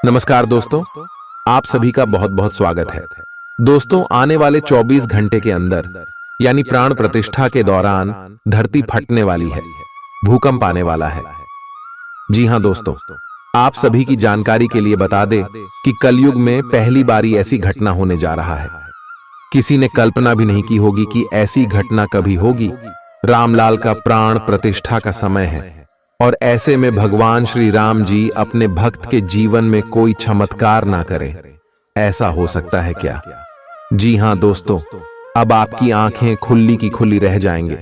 नमस्कार दोस्तों, आप सभी का बहुत बहुत स्वागत है। दोस्तों, आने वाले 24 घंटे के अंदर यानी प्राण प्रतिष्ठा के दौरान धरती फटने वाली है, भूकंप आने वाला है। जी हां दोस्तों, आप सभी की जानकारी के लिए बता दें कि कलयुग में पहली बारी ऐसी घटना होने जा रहा है। किसी ने कल्पना भी नहीं की होगी कि ऐसी घटना कभी होगी। रामलाल का प्राण प्रतिष्ठा का समय है और ऐसे में भगवान श्री राम जी अपने भक्त के जीवन में कोई चमत्कार ना करें, ऐसा हो सकता है क्या? जी हां दोस्तों, अब आपकी आंखें खुली की खुली रह जाएंगे।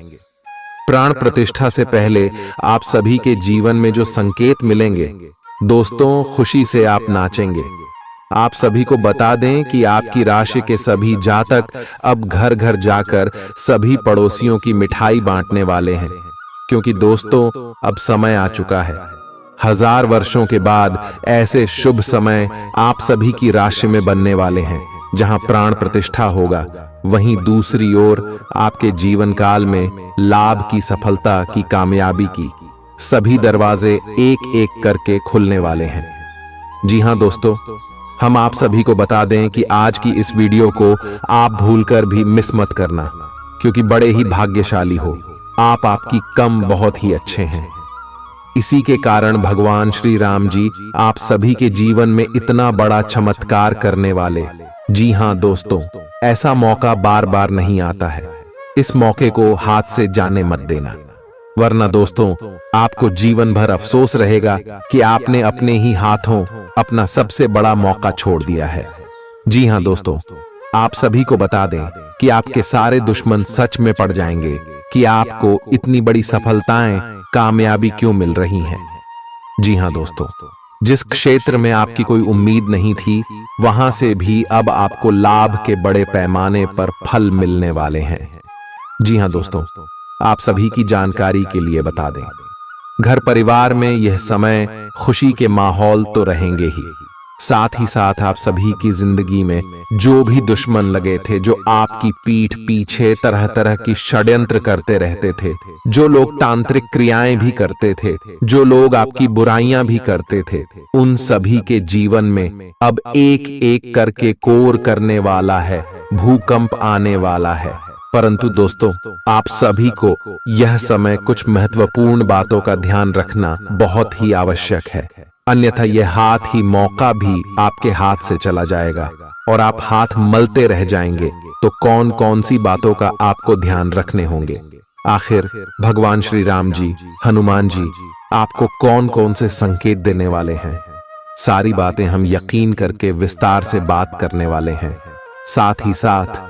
प्राण प्रतिष्ठा से पहले आप सभी के जीवन में जो संकेत मिलेंगे, दोस्तों खुशी से आप नाचेंगे। आप सभी को बता दें कि आपकी राशि के सभी जातक अब घर घर जाकर सभी पड़ोसियों की मिठाई बांटने वाले हैं, क्योंकि दोस्तों अब समय आ चुका है। 1000 वर्षों के बाद ऐसे शुभ समय आप सभी की राशि में बनने वाले हैं, जहां प्राण प्रतिष्ठा होगा, वहीं दूसरी ओर आपके जीवन काल में लाभ की, सफलता की, कामयाबी की सभी दरवाजे एक एक करके खुलने वाले हैं। जी हां दोस्तों, हम आप सभी को बता दें कि आज की इस वीडियो को आप भूलकर भी मिस मत करना, क्योंकि बड़े ही भाग्यशाली हो आप। आपकी कम बहुत ही अच्छे हैं। इसी के कारण भगवान श्री राम जी आप सभी के जीवन में इतना बड़ा चमत्कार करने वाले। जी हां दोस्तों, ऐसा मौका बार बार नहीं आता है। इस मौके को हाथ से जाने मत देना, वरना दोस्तों आपको जीवन भर अफसोस रहेगा कि आपने अपने ही हाथों अपना सबसे बड़ा मौका छोड़ दिया है। जी हां दोस्तों, आप सभी को बता दें कि आपके सारे दुश्मन सच में पड़ जाएंगे कि आपको इतनी बड़ी सफलताएं, कामयाबी क्यों मिल रही हैं। जी हां दोस्तों, जिस क्षेत्र में आपकी कोई उम्मीद नहीं थी, वहां से भी अब आपको लाभ के बड़े पैमाने पर फल मिलने वाले हैं। जी हां दोस्तों, आप सभी की जानकारी के लिए बता दें, घर परिवार में यह समय खुशी के माहौल तो रहेंगे ही, साथ ही साथ आप सभी की जिंदगी में जो भी दुश्मन लगे थे, जो आपकी पीठ पीछे तरह तरह की षड्यंत्र करते रहते थे, जो लोग तांत्रिक क्रियाएं भी करते थे, जो लोग आपकी बुराइयां भी करते थे, उन सभी के जीवन में अब एक एक करके कोर करने वाला है, भूकंप आने वाला है। परंतु दोस्तों, आप सभी को यह समय कुछ महत्वपूर्ण बातों का ध्यान रखना बहुत ही आवश्यक है, अन्यथा यह हाथ ही मौका भी आपके हाथ से चला जाएगा और आप हाथ मलते रह जाएंगे। तो कौन कौन सी बातों का आपको ध्यान रखने होंगे? आखिर भगवान श्री राम जी, हनुमान जी आपको कौन कौन से संकेत देने वाले हैं? सारी बातें हम यकीन करके विस्तार से बात करने वाले हैं। साथ ही साथ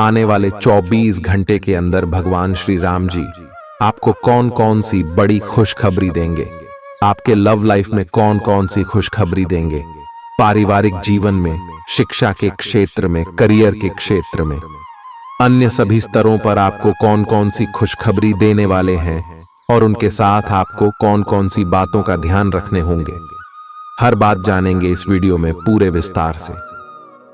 आने वाले 24 घंटे के अंदर भगवान श्री राम जी आपको कौन कौन सी बड़ी खुशखबरी देंगे, आपके लव लाइफ में कौन कौन सी खुशखबरी देंगे, पारिवारिक जीवन में, शिक्षा के क्षेत्र में, करियर के क्षेत्र में, अन्य सभी स्तरों पर आपको कौन कौन सी खुशखबरी देने वाले हैं और उनके साथ आपको कौन कौन सी बातों का ध्यान रखने होंगे, हर बात जानेंगे इस वीडियो में पूरे विस्तार से।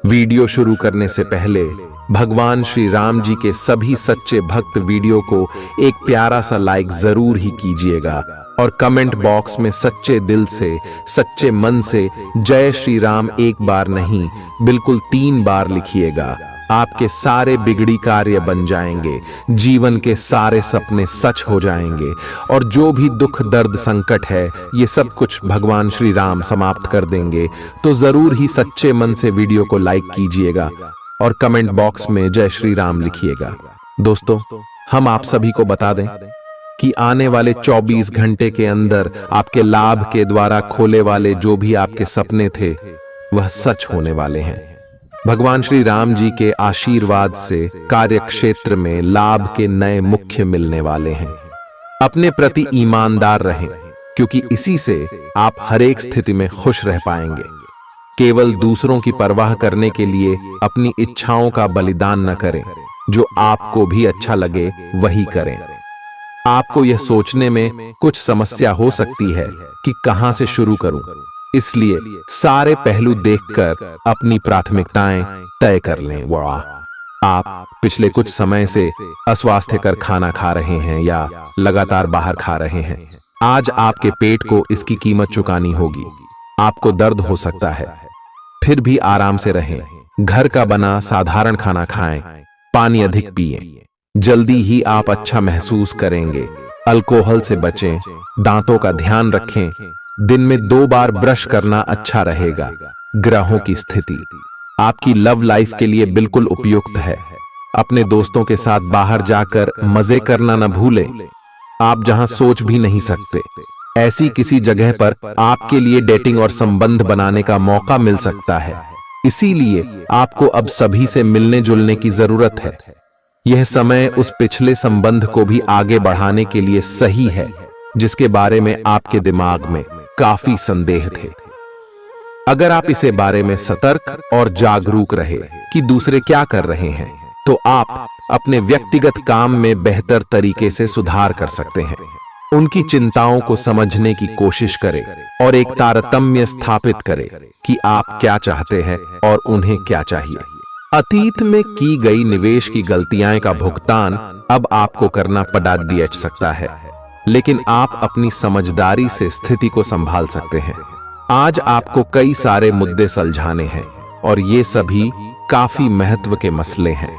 वीडियो शुरू करने से पहले भगवान श्री राम जी के सभी सच्चे भक्त वीडियो को एक प्यारा सा लाइक जरूर ही कीजिएगा और कमेंट बॉक्स में सच्चे दिल से, सच्चे मन से जय श्री राम एक बार नहीं बिल्कुल 3 बार लिखिएगा। आपके सारे बिगड़ी कार्य बन जाएंगे, जीवन के सारे सपने सच हो जाएंगे और जो भी दुख, दर्द, संकट है, ये सब कुछ भगवान श्री राम समाप्त कर देंगे। तो जरूर ही सच्चे मन से वीडियो को लाइक कीजिएगा और कमेंट बॉक्स में जय श्री राम लिखिएगा। दोस्तों, हम आप सभी को बता दें कि आने वाले 24 घंटे के अंदर आपके लाभ के द्वारा खोले वाले जो भी आपके सपने थे, वह सच होने वाले हैं। भगवान श्री राम जी के आशीर्वाद से कार्य क्षेत्र में लाभ के नए मुख्य मिलने वाले हैं। अपने प्रति ईमानदार रहें, क्योंकि इसी से आप हर एक स्थिति में खुश रह पाएंगे। केवल दूसरों की परवाह करने के लिए अपनी इच्छाओं का बलिदान न करें, जो आपको भी अच्छा लगे वही करें। आपको यह सोचने में कुछ समस्या हो सकती है कि कहां से शुरू करूं, इसलिए सारे पहलू देखकर अपनी प्राथमिकताएं तय कर लें। वाह, आप पिछले कुछ समय से अस्वास्थ्यकर खाना खा रहे हैं या लगातार बाहर खा रहे हैं, आज आपके पेट को इसकी कीमत चुकानी होगी। आपको दर्द हो सकता है, फिर भी आराम से रहें। घर का बना साधारण खाना खाएं, पानी अधिक पिएं। जल्दी ही आप अच्छा महसूस करेंगे। अल्कोहल से बचें, दांतों का ध्यान रखें। दिन में 2 बार ब्रश करना अच्छा रहेगा। ग्रहों की स्थिति आपकी लव लाइफ के लिए बिल्कुल उपयुक्त है। अपने दोस्तों के साथ बाहर जाकर मजे करना न भूलें। आप जहां सोच भी नहीं सकते, ऐसी किसी जगह पर आपके लिए डेटिंग और संबंध बनाने का मौका मिल सकता है। इसीलिए आपको अब सभी से मिलने जुलने की जरूरत है। यह समय उस पिछले संबंध को भी आगे बढ़ाने के लिए सही है, जिसके बारे में आपके दिमाग में काफी संदेह थे। अगर आप इसे बारे में सतर्क और जागरूक रहे कि दूसरे क्या कर रहे हैं, तो आप अपने व्यक्तिगत काम में बेहतर तरीके से सुधार कर सकते हैं। उनकी चिंताओं को समझने की कोशिश करें और एक तारतम्य स्थापित करें कि आप क्या चाहते हैं और उन्हें क्या चाहिए। अतीत में की गई निवेश की गलतियां का भुगतान अब आपको करना पड़ सकता है, लेकिन आप अपनी समझदारी से स्थिति को संभाल सकते हैं। आज आपको कई सारे मुद्दे सुलझाने हैं और ये सभी काफी महत्व के मसले हैं।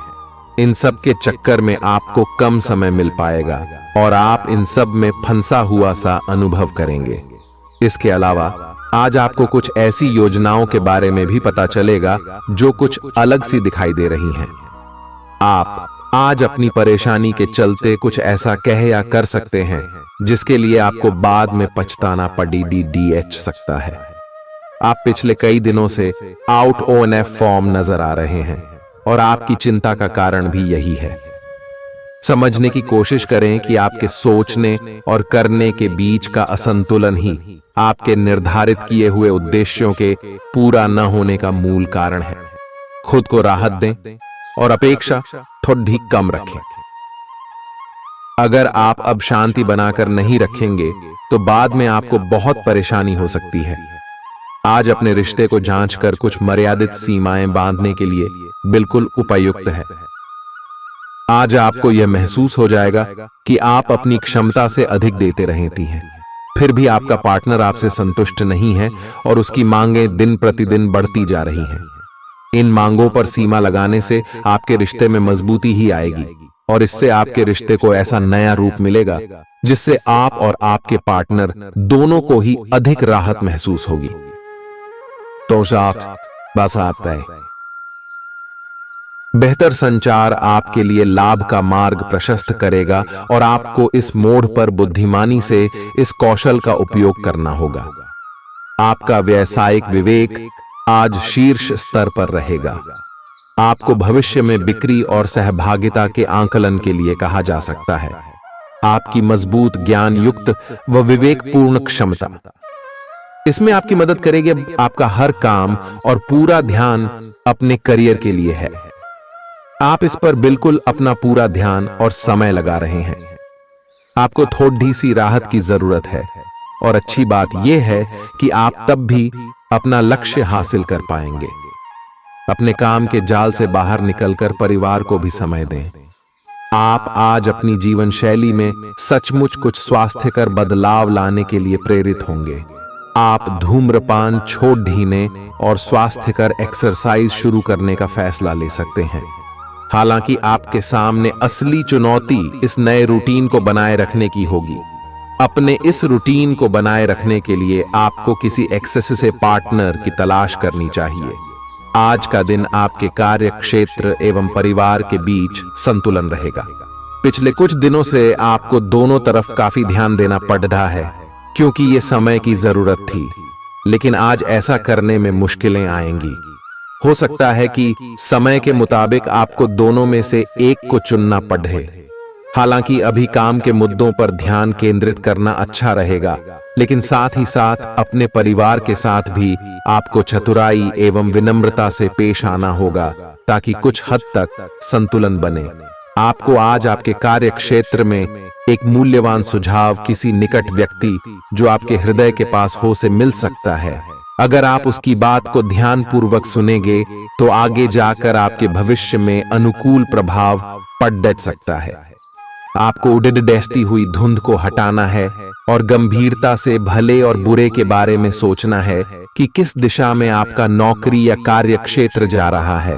इन सब के चक्कर में आपको कम समय मिल पाएगा और आप इन सब में फंसा हुआ सा अनुभव करेंगे। इसके अलावा आज आपको कुछ ऐसी योजनाओं के बारे में भी पता चलेगा जो कुछ अलग सी दिखाई दे रही हैं। आप आज अपनी परेशानी के चलते कुछ ऐसा कह या कर सकते हैं जिसके लिए आपको बाद में पछताना पड़ सकता है। आप पिछले कई दिनों से आउट ऑन एफ फॉर्म नजर आ रहे हैं और आपकी चिंता का कारण भी यही है। समझने की कोशिश करें कि आपके सोचने और करने के बीच का असंतुलन ही आपके निर्धारित किए हुए उद्देश्यों के पूरा न होने का मूल कारण है। खुद को राहत दें और अपेक्षा थोड़ी कम रखें। अगर आप अब शांति बनाकर नहीं रखेंगे तो बाद में आपको बहुत परेशानी हो सकती है। आज अपने रिश्ते को जांचकर कुछ मर्यादित सीमाएं बांधने के लिए बिल्कुल उपयुक्त है। आज आपको यह महसूस हो जाएगा कि आप अपनी क्षमता से अधिक देते रहती हैं, फिर भी आपका पार्टनर आपसे संतुष्ट नहीं है और उसकी मांगें दिन प्रतिदिन बढ़ती जा रही हैं। इन मांगों पर सीमा लगाने से आपके रिश्ते में मजबूती ही आएगी और इससे आपके रिश्ते को ऐसा नया रूप मिलेगा जिससे आप और आपके पार्टनर दोनों को ही अधिक राहत महसूस होगी। तो बस आता है। बेहतर संचार आपके लिए लाभ का मार्ग प्रशस्त करेगा और आपको इस मोड़ पर बुद्धिमानी से इस कौशल का उपयोग करना होगा। आपका व्यावसायिक विवेक आज शीर्ष स्तर पर रहेगा। आपको भविष्य में बिक्री और सहभागिता के आंकलन के लिए कहा जा सकता है। आपकी मजबूत ज्ञान युक्त व विवेकपूर्ण क्षमता इसमें आपकी मदद करेगी। आपका हर काम और पूरा ध्यान अपने करियर के लिए है। आप इस पर बिल्कुल अपना पूरा ध्यान और समय लगा रहे हैं। आपको थोड़ी सी राहत की जरूरत है और अच्छी बात यह है कि आप तब भी अपना लक्ष्य हासिल कर पाएंगे। अपने काम के जाल से बाहर निकलकर परिवार को भी समय दें। आप आज अपनी जीवन शैली में सचमुच कुछ स्वास्थ्यकर बदलाव लाने के लिए प्रेरित होंगे। आप धूम्रपान छोड़ देने और स्वास्थ्यकर एक्सरसाइज शुरू करने का फैसला ले सकते हैं। हालांकि आपके सामने असली चुनौती इस नए रूटीन को बनाए रखने की होगी। अपने इस रूटीन को बनाए रखने के लिए आपको किसी एक्सेस से पार्टनर की तलाश करनी चाहिए। आज का दिन आपके कार्य क्षेत्र एवं परिवार के बीच संतुलन रहेगा। पिछले कुछ दिनों से आपको दोनों तरफ काफी ध्यान देना पड़ रहा है क्योंकि ये समय की जरूरत थी, लेकिन आज ऐसा करने में मुश्किलें आएंगी। हो सकता है कि समय के मुताबिक आपको दोनों में से एक को चुनना पड़े। हालांकि अभी काम के मुद्दों पर ध्यान केंद्रित करना अच्छा रहेगा, लेकिन साथ ही साथ अपने परिवार के साथ भी आपको चतुराई एवं विनम्रता से पेश आना होगा ताकि कुछ हद तक संतुलन बने। आपको आज आपके कार्य क्षेत्र में एक मूल्यवान सुझाव किसी निकट व्यक्ति जो आपके हृदय के पास हो से मिल सकता है। अगर आप उसकी बात को ध्यानपूर्वक सुनेंगे तो आगे जाकर आपके भविष्य में अनुकूल प्रभाव पड़ सकता है। आपको उड़ती हुई धुंध को हटाना है और गंभीरता से भले और बुरे के बारे में सोचना है कि किस दिशा में आपका नौकरी या कार्य क्षेत्र जा रहा है।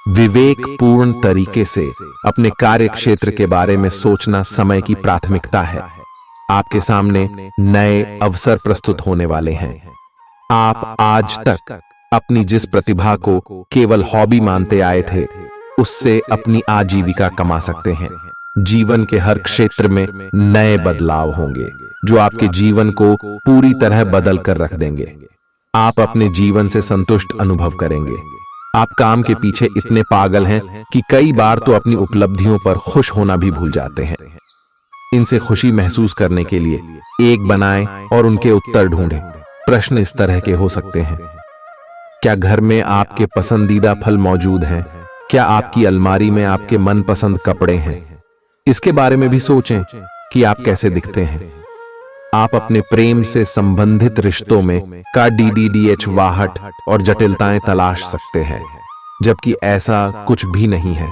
विवेकपूर्ण तरीके से अपने कार्य क्षेत्र के बारे में सोचना समय की प्राथमिकता है। आपके सामने नए अवसर प्रस्तुत होने वाले हैं। आप आज तक अपनी जिस प्रतिभा को केवल हॉबी मानते आए थे, उससे अपनी आजीविका कमा सकते हैं। जीवन के हर क्षेत्र में नए बदलाव होंगे जो आपके जीवन को पूरी तरह बदल कर रख देंगे। आप अपने जीवन से संतुष्ट अनुभव करेंगे। आप काम के पीछे इतने पागल हैं कि कई बार तो अपनी उपलब्धियों पर खुश होना भी भूल जाते हैं। इनसे खुशी महसूस करने के लिए एक बनाएं और उनके उत्तर ढूंढें। प्रश्न इस तरह के हो सकते हैं: क्या घर में आपके पसंदीदा फल मौजूद हैं? क्या आपकी अलमारी में आपके मनपसंद कपड़े हैं? इसके बारे में भी सोचें कि आप कैसे दिखते हैं। आप अपने प्रेम से संबंधित रिश्तों में वाहट और जटिलताएं तलाश सकते हैं, जबकि ऐसा कुछ भी नहीं है।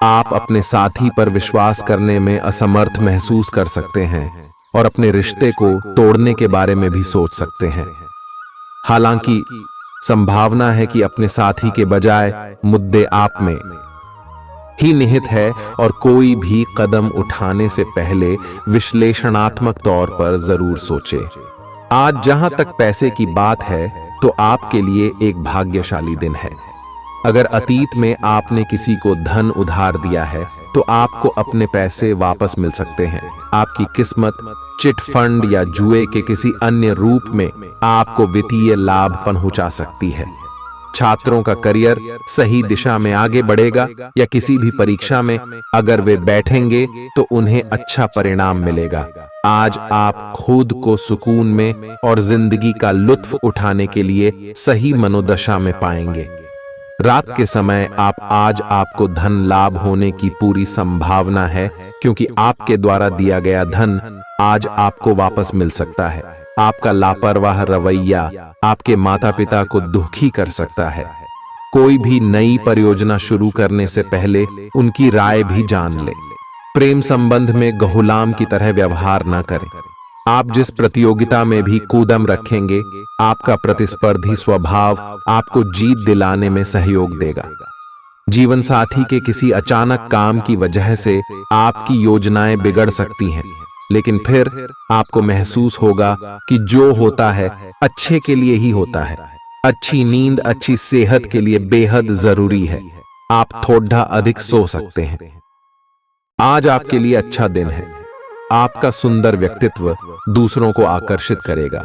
आप अपने साथी पर विश्वास करने में असमर्थ महसूस कर सकते हैं और अपने रिश्ते को तोड़ने के बारे में भी सोच सकते हैं। हालांकि संभावना है कि अपने साथी के बजाय मुद्दे आप में ही निहित है और कोई भी कदम उठाने से पहले विश्लेषणात्मक तौर पर जरूर सोचे। आज जहां तक पैसे की बात है तो आपके लिए एक भाग्यशाली दिन है। अगर अतीत में आपने किसी को धन उधार दिया है तो आपको अपने पैसे वापस मिल सकते हैं। आपकी किस्मत चिट फंड या जुए के किसी अन्य रूप में आपको वित्तीय लाभ पहुंचा सकती है। छात्रों का करियर सही दिशा में आगे बढ़ेगा या किसी भी परीक्षा में अगर वे बैठेंगे तो उन्हें अच्छा परिणाम मिलेगा। आज आप खुद को सुकून में और जिंदगी का लुत्फ उठाने के लिए सही मनोदशा में पाएंगे। रात के समय आज आपको धन लाभ होने की पूरी संभावना है, क्योंकि आपके द्वारा दिया गया धन आज आपको वापस मिल सकता है। आपका लापरवाह रवैया आपके माता पिता को दुखी कर सकता है। कोई भी नई परियोजना शुरू करने से पहले उनकी राय भी जान ले। प्रेम संबंध में गुलाम की तरह व्यवहार न करें। आप जिस प्रतियोगिता में भी कूदम रखेंगे, आपका प्रतिस्पर्धी स्वभाव आपको जीत दिलाने में सहयोग देगा। जीवन साथी के किसी अचानक काम की वजह से आपकी योजनाएं बिगड़ सकती हैं, लेकिन फिर आपको महसूस होगा कि जो होता है अच्छे के लिए ही होता है। अच्छी नींद अच्छी सेहत के लिए बेहद जरूरी है। आप थोड़ा अधिक सो सकते हैं। आज आपके लिए अच्छा दिन है। आपका सुंदर व्यक्तित्व दूसरों को आकर्षित करेगा।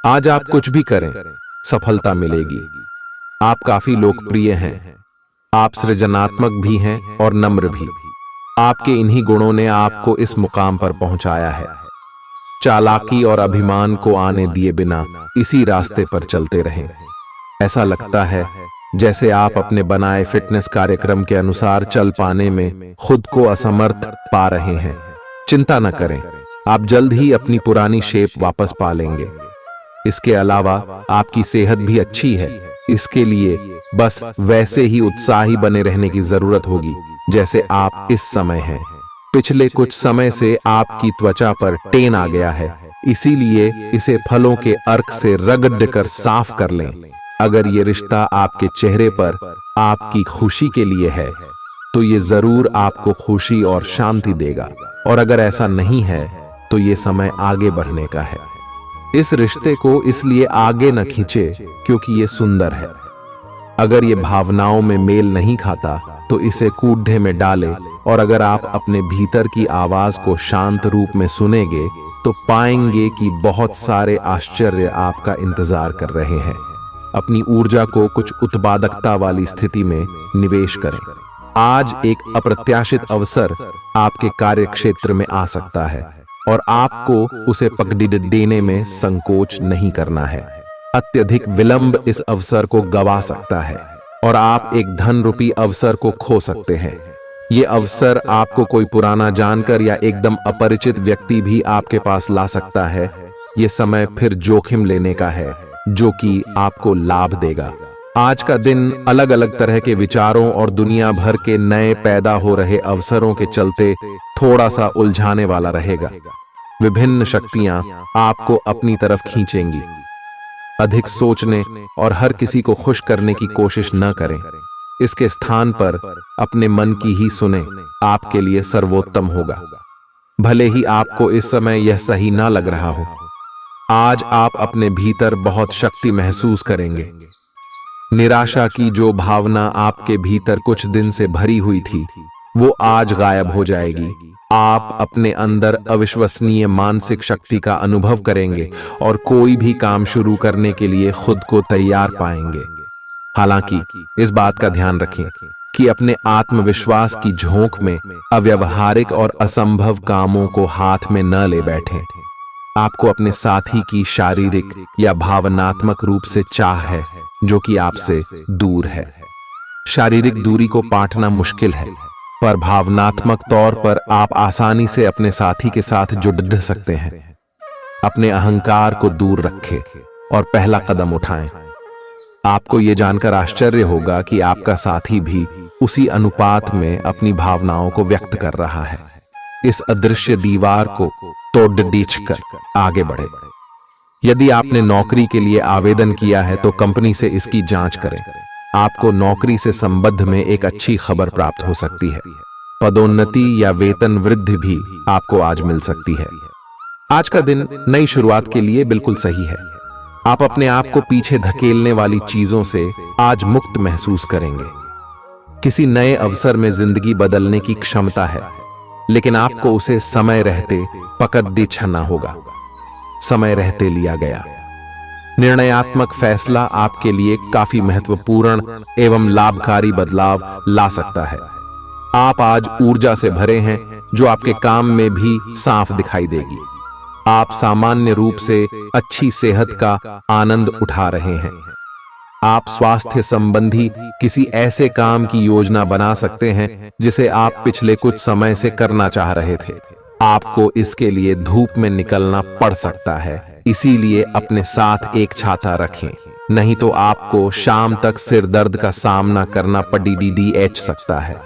आज आप कुछ भी करें, सफलता मिलेगी। आप काफी लोकप्रिय हैं। आप सृजनात्मक भी हैं और नम्र भी। आपके इन्हीं गुणों ने आपको इस मुकाम पर पहुंचाया है। चालाकी और अभिमान को आने दिए बिना इसी रास्ते पर चलते रहें। ऐसा लगता है जैसे आप अपने बनाए फिटनेस कार्यक्रम के अनुसार चल पाने में खुद को असमर्थ पा रहे हैं। चिंता न करें, आप जल्द ही अपनी पुरानी शेप वापस पा लेंगे। इसके अलावा आपकी सेहत भी अच्छी है। इसके लिए बस वैसे ही उत्साही बने रहने की जरूरत होगी जैसे आप इस समय हैं। पिछले कुछ समय से आपकी त्वचा पर टेन आ गया है, इसीलिए इसे फलों के अर्क से रगड़ कर साफ कर लें। अगर ये रिश्ता आपके चेहरे पर आपकी खुशी के लिए है तो ये जरूर आपको खुशी और शांति देगा, और अगर ऐसा नहीं है तो ये समय आगे बढ़ने का है। इस रिश्ते को इसलिए आगे न खींचे क्योंकि ये सुंदर है। अगर ये भावनाओं में मेल नहीं खाता तो इसे कूढ़े में डाले, और अगर आप अपने भीतर की आवाज को शांत रूप में सुनेंगे तो पाएंगे कि बहुत सारे आश्चर्य आपका इंतजार कर रहे हैं। अपनी ऊर्जा को कुछ उत्पादकता वाली स्थिति में निवेश करें। आज एक अप्रत्याशित अवसर आपके कार्य क्षेत्र में आ सकता है और आपको उसे पकड़ देने में संकोच नहीं करना है। अत्यधिक विलंब इस अवसर को गवा सकता है और आप एक धन रूपी अवसर को खो सकते हैं। ये अवसर आपको कोई पुराना जानकर या एकदम अपरिचित व्यक्ति भी आपके पास ला सकता है। ये समय फिर जोखिम लेने का है जो कि आपको लाभ देगा। आज का दिन अलग अलग तरह के विचारों और दुनिया भर के नए पैदा हो रहे अवसरों के चलते थोड़ा सा उलझाने वाला रहेगा। विभिन्न शक्तियां आपको अपनी तरफ खींचेंगी। अधिक सोचने और हर किसी को खुश करने की कोशिश न करें। इसके स्थान पर अपने मन की ही सुने, आपके लिए सर्वोत्तम होगा। भले ही आपको इस समय यह सही ना लग रहा हो, आज आप अपने भीतर बहुत शक्ति महसूस करेंगे। निराशा की जो भावना आपके भीतर कुछ दिन से भरी हुई थी, वो आज गायब हो जाएगी। आप अपने अंदर अविश्वसनीय मानसिक शक्ति का अनुभव करेंगे और कोई भी काम शुरू करने के लिए खुद को तैयार पाएंगे। हालांकि इस बात का ध्यान रखें कि अपने आत्मविश्वास की झोंक में अव्यावहारिक और असंभव कामों को हाथ में न ले बैठें। आपको अपने साथी की शारीरिक या भावनात्मक रूप से चाह है, जो कि आपसे दूर है। शारीरिक दूरी को पाटना मुश्किल है, पर भावनात्मक तौर पर आप आसानी से अपने साथी के साथ जुड़ सकते हैं। अपने अहंकार को दूर रखें और पहला कदम उठाएं। आपको यह जानकर आश्चर्य होगा कि आपका साथी भी उसी अनुपात में अपनी भावनाओं को व्यक्त कर रहा है। इस अदृश्य दीवार को तोड़ आगे बढ़े। यदि आपने नौकरी के लिए आवेदन किया है तो कंपनी से इसकी जांच करें। आपको नौकरी से संबंध में एक अच्छी खबर प्राप्त हो सकती है। पदोन्नति या वेतन वृद्धि भी आपको आज मिल सकती है। आज का दिन नई शुरुआत के लिए बिल्कुल सही है। आप अपने आप को पीछे धकेलने वाली चीजों से आज मुक्त महसूस करेंगे। किसी नए अवसर में जिंदगी बदलने की क्षमता है, लेकिन आपको उसे समय रहते पकड़ छना होगा। समय रहते लिया गया निर्णयात्मक फैसला आपके लिए काफी महत्वपूर्ण एवं लाभकारी बदलाव ला सकता है। आप आज ऊर्जा से भरे हैं, जो आपके काम में भी साफ दिखाई देगी। आप सामान्य रूप से अच्छी सेहत का आनंद उठा रहे हैं। आप स्वास्थ्य संबंधी किसी ऐसे काम की योजना बना सकते हैं जिसे आप पिछले कुछ समय से करना चाह रहे थे। आपको इसके लिए धूप में निकलना पड़ सकता है, इसीलिए अपने साथ एक छाता रखें, नहीं तो आपको शाम तक सिर दर्द का सामना करना पड़ सकता है।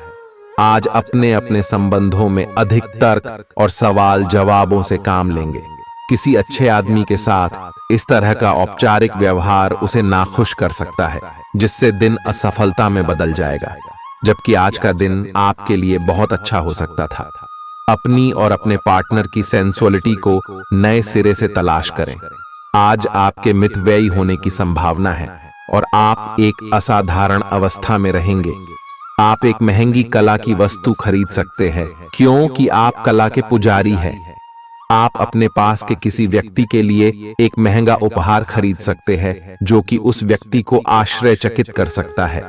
आज अपने अपने संबंधों में अधिक तर्क और सवाल जवाबों से काम लेंगे। किसी अच्छे आदमी के साथ इस तरह का औपचारिक व्यवहार उसे नाखुश कर सकता है, जिससे दिन असफलता में बदल जाएगा। जबकि आज का दिन आपके लिए बहुत अच्छा हो सकता था। अपनी और अपने पार्टनर की सेंसुअलिटी को नए सिरे से तलाश करें। आज आपके मितव्ययी होने की संभावना है और आप एक असाधारण अवस्था में रहेंगे। आप एक महंगी कला की वस्तु खरीद सकते हैं, क्योंकि आप कला के पुजारी हैं। आप अपने पास के किसी व्यक्ति के लिए एक महंगा उपहार खरीद सकते हैं, जो कि उस व्यक्ति को आश्चर्यचकित कर सकता है।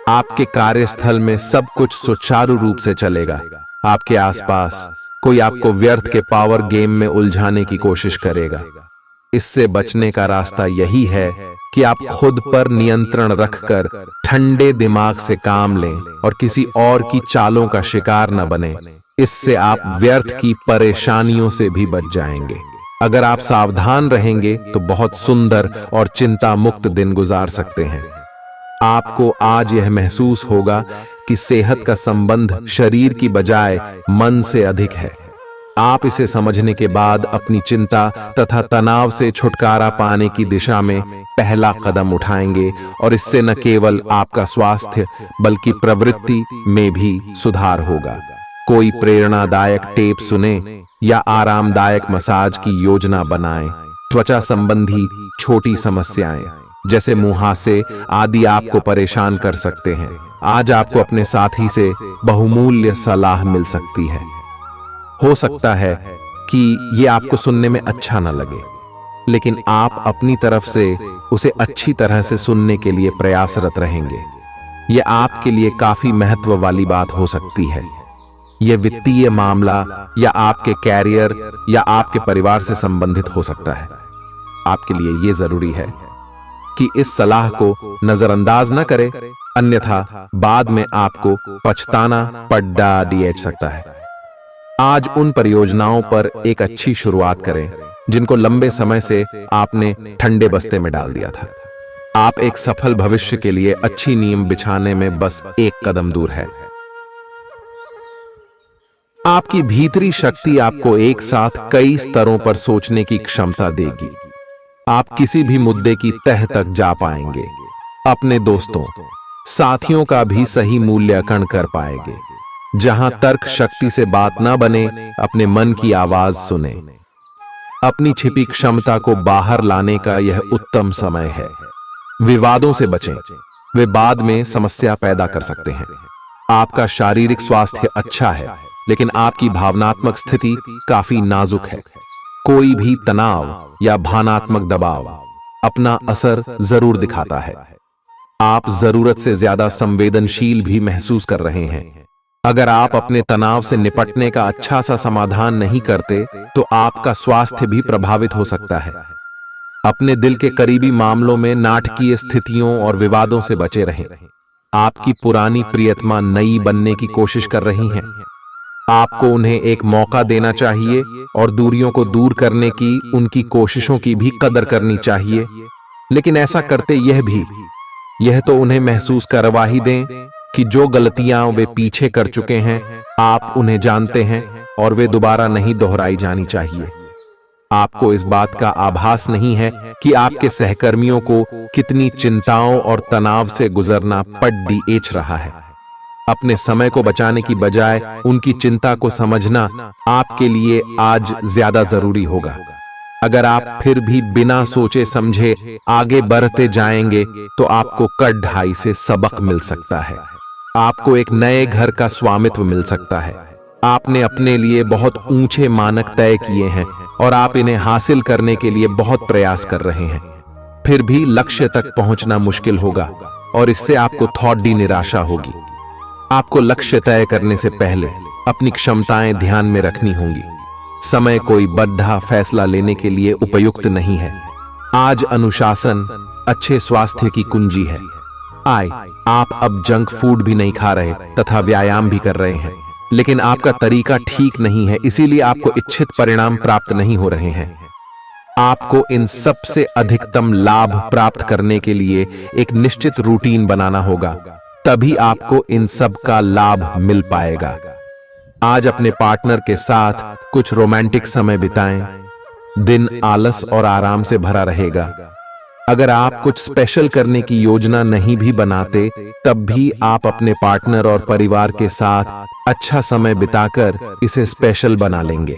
आपके कार्यस्थल में सब कुछ सुचारू रूप से चलेगा। आपके आसपास कोई आपको व्यर्थ के पावर गेम में उलझाने की कोशिश करेगा। इससे बचने का रास्ता यही है कि आप खुद पर नियंत्रण रखकर ठंडे दिमाग से काम लें और किसी और की चालों का शिकार न बने। इससे आप व्यर्थ की परेशानियों से भी बच जाएंगे। अगर आप सावधान रहेंगे तो बहुत सुंदर और चिंता मुक्त दिन गुजार सकते हैं। आपको आज यह महसूस होगा कि सेहत का संबंध शरीर की बजाय मन से अधिक है। आप इसे समझने के बाद अपनी चिंता तथा तनाव से छुटकारा पाने की दिशा में पहला कदम उठाएंगे और इससे न केवल आपका स्वास्थ्य बल्कि प्रवृत्ति में भी सुधार होगा। कोई प्रेरणादायक टेप सुने या आरामदायक मसाज की योजना बनाएं। त्वचा संबंधी छोटी समस्याएं जैसे मुहासे आदि आपको परेशान कर सकते हैं। आज आपको अपने साथी से बहुमूल्य सलाह मिल सकती है। हो सकता है कि ये आपको सुनने में अच्छा न लगे, लेकिन आप अपनी तरफ से उसे अच्छी तरह से सुनने के लिए प्रयासरत रहेंगे। यह आपके लिए काफी महत्व वाली बात हो सकती है। यह वित्तीय मामला या आपके कैरियर या आपके परिवार से संबंधित हो सकता है। आपके लिए यह जरूरी है कि इस सलाह को नजरअंदाज न करें, अन्यथा बाद में आपको पछताना पड़ सकता है। आज उन परियोजनाओं पर एक अच्छी शुरुआत करें जिनको लंबे समय से आपने ठंडे बस्ते में डाल दिया था। आप एक सफल भविष्य के लिए अच्छी नींव बिछाने में बस एक कदम दूर है। आपकी भीतरी शक्ति आपको एक साथ कई स्तरों पर सोचने की क्षमता देगी। आप किसी भी मुद्दे की तह तक जा पाएंगे, अपने दोस्तों साथियों का भी सही मूल्यांकन कर पाएंगे। जहां तर्क शक्ति से बात ना बने, अपने मन की आवाज सुने। अपनी छिपी क्षमता को बाहर लाने का यह उत्तम समय है। विवादों से बचें, वे बाद में समस्या पैदा कर सकते हैं। आपका शारीरिक स्वास्थ्य अच्छा है, लेकिन आपकी भावनात्मक स्थिति काफी नाजुक है। कोई भी तनाव या भावनात्मक दबाव अपना असर जरूर दिखाता है। आप जरूरत से ज्यादा संवेदनशील भी महसूस कर रहे हैं। अगर आप अपने तनाव से निपटने का अच्छा सा समाधान नहीं करते, तो आपका स्वास्थ्य भी प्रभावित हो सकता है। अपने दिल के करीबी मामलों में नाटकीय स्थितियों और विवादों से बचे रहें। आपकी पुरानी प्रियतमा नई बनने की कोशिश कर रही हैं। आपको उन्हें एक मौका देना चाहिए और दूरियों को दूर करने की उनकी कोशिशों की भी कदर करनी चाहिए। लेकिन ऐसा करते यह तो उन्हें महसूस करवा ही दें कि जो गलतियां वे पीछे कर चुके हैं, आप उन्हें जानते हैं और वे दोबारा नहीं दोहराई जानी चाहिए। आपको इस बात का आभास नहीं है कि आपके सहकर्मियों को कितनी चिंताओं और तनाव से गुजरना पड़ रहा है। अपने समय को बचाने की बजाय उनकी चिंता को समझना आपके लिए आज ज्यादा जरूरी होगा। अगर आप फिर भी बिना सोचे समझे आगे बढ़ते जाएंगे, तो आपको कड़ाई से सबक मिल सकता है। आपको एक नए घर का स्वामित्व मिल सकता है। आपने अपने लिए बहुत ऊंचे मानक तय किए हैं और आप इन्हें हासिल करने के लिए बहुत प्रयास कर रहे हैं। फिर भी लक्ष्य तक पहुंचना मुश्किल होगा और इससे आपको थोड़ी निराशा होगी। आपको लक्ष्य तय करने से पहले अपनी क्षमताएं ध्यान में रखनी होंगी। समय कोई बड़ा फैसला लेने के लिए उपयुक्त नहीं है। आज अनुशासन अच्छे स्वास्थ्य की कुंजी है। आप अब जंक फूड भी नहीं खा रहे तथा व्यायाम भी कर रहे हैं, लेकिन आपका तरीका ठीक नहीं है, इसीलिए आपको इच्छित परिणाम प्राप्त नहीं हो रहे हैं। आपको इन सब से अधिकतम लाभ प्राप्त करने के लिए एक निश्चित रूटीन बनाना होगा, तभी आपको इन सब का लाभ मिल पाएगा। आज अपने पार्टनर के साथ कुछ रोमांटिक समय बिताएं। दिन आलस और आराम से भरा रहेगा। अगर आप कुछ स्पेशल करने की योजना नहीं भी बनाते, तब भी आप अपने पार्टनर और परिवार के साथ अच्छा समय बिताकर इसे स्पेशल बना लेंगे।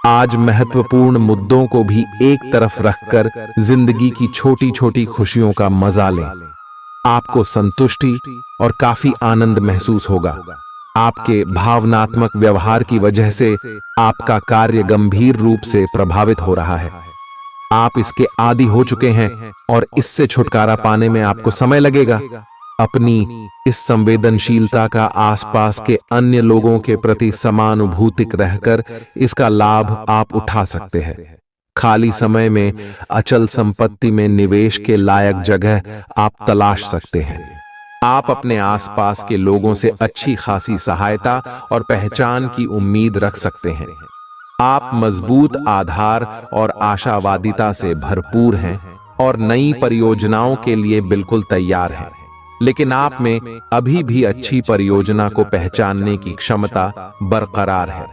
आज महत्वपूर्ण मुद्दों को भी एक तरफ रखकर जिंदगी की छोटी छोटी खुशियों का मजा लें। आपको संतुष्टि और काफी आनंद महसूस होगा। आपके भावनात्मक व्यवहार की वजह से आपका कार्य गंभीर रूप से प्रभावित हो रहा है। आप इसके आदी हो चुके हैं और इससे छुटकारा पाने में आपको समय लगेगा। अपनी इस संवेदनशीलता का आसपास के अन्य लोगों के प्रति समानुभूतिक रहकर इसका लाभ आप उठा सकते हैं। खाली समय में अचल संपत्ति में निवेश के लायक जगह आप तलाश सकते हैं। आप अपने आसपास के लोगों से अच्छी खासी सहायता और पहचान की उम्मीद रख सकते हैं। आप मजबूत आधार और आशावादिता से भरपूर हैं और नई परियोजनाओं के लिए बिल्कुल तैयार हैं। लेकिन आप में अभी भी अच्छी परियोजना को पहचानने की क्षमता बरकरार है।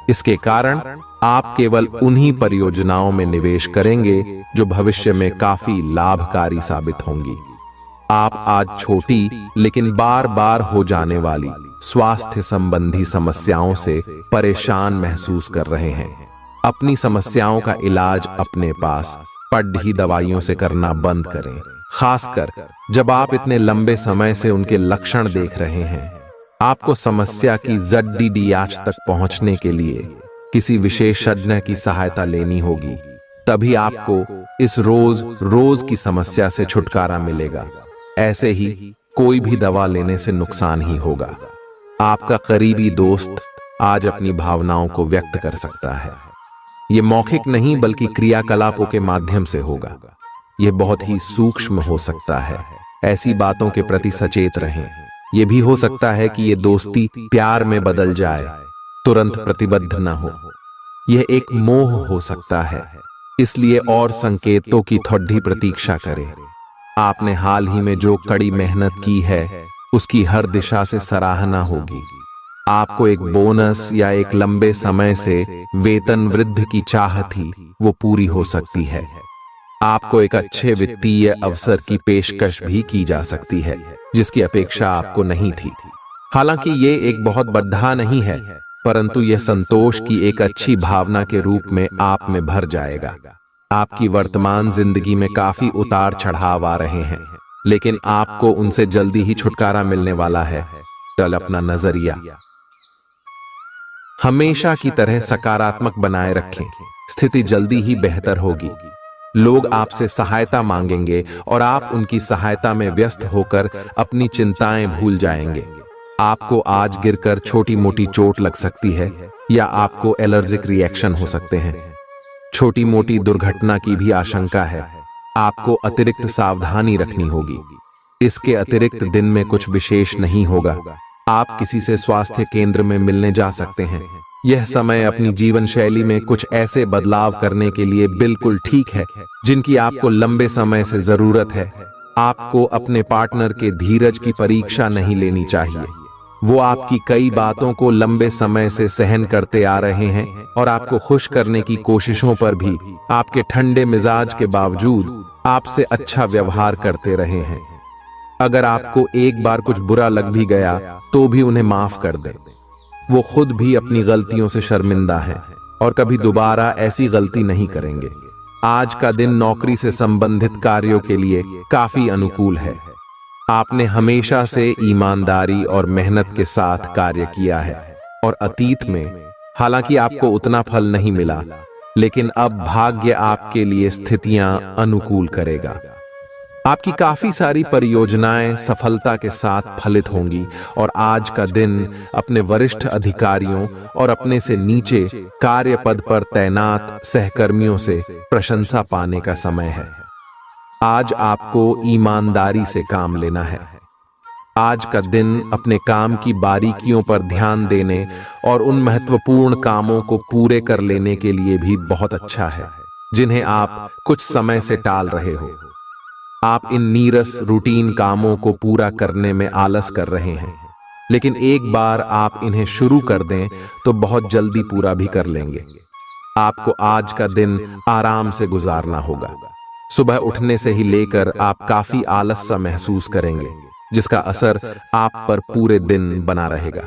इसके कारण आप केवल उन्हीं परियोजनाओं में निवेश करेंगे जो भविष्य में काफी लाभकारी साबित होंगी। आप आज छोटी लेकिन बार बार हो जाने वाली स्वास्थ्य संबंधी समस्याओं से परेशान महसूस कर रहे हैं। अपनी समस्याओं का इलाज अपने पास पड़ी दवाइयों से करना बंद करें, खासकर जब आप इतने लंबे समय से उनके लक्षण देख रहे हैं। आपको समस्या की जड़ तक पहुंचने के लिए किसी विशेषज्ञ की सहायता लेनी होगी, तभी आपको इस रोज की समस्या से छुटकारा मिलेगा। ऐसे ही कोई भी दवा लेने से नुकसान ही होगा। आपका करीबी दोस्त आज अपनी भावनाओं को व्यक्त कर सकता है। यह मौखिक नहीं बल्कि क्रियाकलापों के माध्यम से होगा। यह बहुत ही सूक्ष्म हो सकता है। ऐसी बातों के प्रति सचेत रहें। यह भी हो सकता है कि यह दोस्ती प्यार में बदल जाए, तुरंत प्रतिबद्ध न हो। यह एक मोह हो सकता है, इसलिए और संकेतों की थोड़ी प्रतीक्षा करें। आपने हाल ही में जो कड़ी मेहनत की है उसकी हर दिशा से सराहना होगी। आपको एक बोनस या एक लंबे समय से वेतन वृद्धि की चाह थी, वो पूरी हो सकती है। आपको एक अच्छे वित्तीय अवसर की पेशकश भी की जा सकती है जिसकी अपेक्षा आपको नहीं थी। हालांकि ये एक बहुत बड़ा नहीं है, परंतु यह संतोष की एक अच्छी भावना के रूप में आप में भर जाएगा। आपकी वर्तमान जिंदगी में काफी उतार चढ़ाव आ रहे हैं, लेकिन आपको उनसे जल्दी ही छुटकारा मिलने वाला है। कल अपना नजरिया हमेशा की तरह सकारात्मक बनाए रखें, स्थिति जल्दी ही बेहतर होगी। लोग आपसे सहायता मांगेंगे और आप उनकी सहायता में व्यस्त होकर अपनी चिंताएं भूल जाएंगे। आपको आज गिरकर छोटी मोटी चोट लग सकती है या आपको एलर्जिक रिएक्शन हो सकते हैं। छोटी मोटी दुर्घटना की भी आशंका है। आपको अतिरिक्त सावधानी रखनी होगी। इसके अतिरिक्त दिन में कुछ विशेष नहीं होगा। आप किसी से स्वास्थ्य केंद्र में मिलने जा सकते हैं। यह समय अपनी जीवन शैली में कुछ ऐसे बदलाव करने के लिए बिल्कुल ठीक है जिनकी आपको लंबे समय से जरूरत है। आपको अपने पार्टनर के धीरज की परीक्षा नहीं लेनी चाहिए। वो आपकी कई बातों को लंबे समय से सहन करते आ रहे हैं और आपको खुश करने की कोशिशों पर भी आपके ठंडे मिजाज के बावजूद आपसे अच्छा व्यवहार करते रहे हैं। अगर आपको एक बार कुछ बुरा लग भी गया तो भी उन्हें माफ कर दें। वो खुद भी अपनी गलतियों से शर्मिंदा हैं और कभी दोबारा ऐसी गलती नहीं करेंगे। आज का दिन नौकरी से संबंधित कार्यों के लिए काफी अनुकूल है। आपने हमेशा से ईमानदारी और मेहनत के साथ कार्य किया है और अतीत में हालांकि आपको उतना फल नहीं मिला, लेकिन अब भाग्य आपके लिए स्थितियां अनुकूल करेगा। आपकी काफी सारी परियोजनाएं सफलता के साथ फलित होंगी और आज का दिन अपने वरिष्ठ अधिकारियों और अपने से नीचे कार्य पद पर तैनात सहकर्मियों से प्रशंसा पाने का समय है। आज आपको ईमानदारी से काम लेना है। आज का दिन अपने काम की बारीकियों पर ध्यान देने और उन महत्वपूर्ण कामों को पूरे कर लेने के लिए भी बहुत अच्छा है जिन्हें आप कुछ समय से टाल रहे हो। आप इन नीरस रूटीन कामों को पूरा करने में आलस कर रहे हैं, लेकिन एक बार आप इन्हें शुरू कर दें तो बहुत जल्दी पूरा भी कर लेंगे। आपको आज का दिन आराम से गुजारना होगा। सुबह उठने से ही लेकर आप काफी आलस सा महसूस करेंगे, जिसका असर आप पर पूरे दिन बना रहेगा।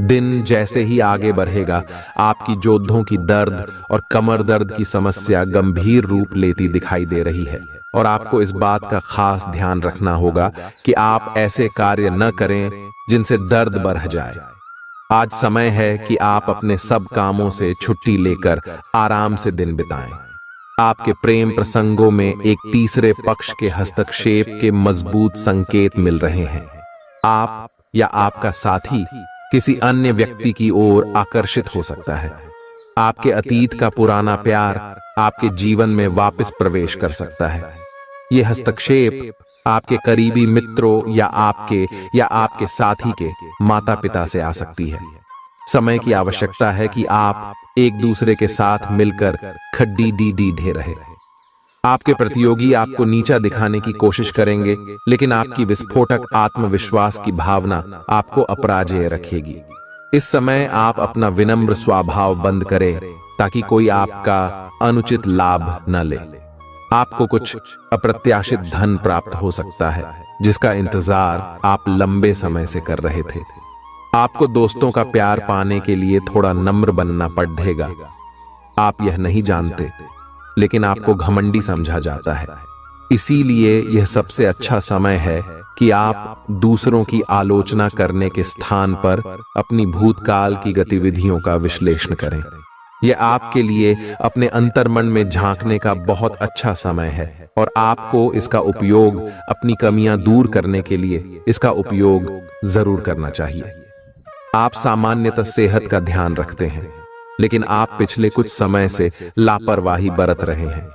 दिन जैसे ही आगे बढ़ेगा, आपकी जोड़ों की दर्द और कमर दर्द की समस्या गंभीर रूप लेती दिखाई दे रही है और आपको इस बात का खास ध्यान रखना होगा कि आप ऐसे कार्य न करें जिनसे दर्द बढ़ जाए। आज समय है कि आप अपने सब कामों से छुट्टी लेकर आराम से दिन बिताएं। आपके प्रेम प्रसंगों में एक तीसरे पक्ष के हस्तक्षेप के मजबूत संकेत मिल रहे हैं। आप या आपका साथी किसी अन्य व्यक्ति की ओर आकर्षित हो सकता है। आपके अतीत का पुराना प्यार आपके जीवन में वापस प्रवेश कर सकता है। यह हस्तक्षेप आपके करीबी मित्रों या आपके साथी के माता पिता से आ सकती है। समय की आवश्यकता है कि आप एक दूसरे के साथ मिलकर खड्डी डी ढे रहे। आपके प्रतियोगी आपको नीचा दिखाने की कोशिश करेंगे, लेकिन आपकी विस्फोटक आत्मविश्वास की भावना आपको अपराजेय रखेगी। इस समय आप अपना विनम्र स्वभाव बंद करें ताकि कोई आपका अनुचित लाभ न ले। आपको कुछ अप्रत्याशित धन प्राप्त हो सकता है जिसका इंतजार आप लंबे समय से कर रहे थे। आपको दोस्तों का प्यार पाने के लिए थोड़ा नम्र बनना पड़ेगा। आप यह नहीं जानते, लेकिन आपको घमंडी समझा जाता है। इसीलिए यह सबसे अच्छा समय है कि आप दूसरों की आलोचना करने के स्थान पर अपनी भूतकाल की गतिविधियों का विश्लेषण करें। यह आपके लिए अपने अंतर्मन में झांकने का बहुत अच्छा समय है और आपको इसका उपयोग अपनी कमियां दूर करने के लिए इसका उपयोग जरूर करना चाहिए। आप सामान्यतः सेहत का ध्यान रखते हैं, लेकिन आप पिछले कुछ समय से लापरवाही बरत रहे हैं।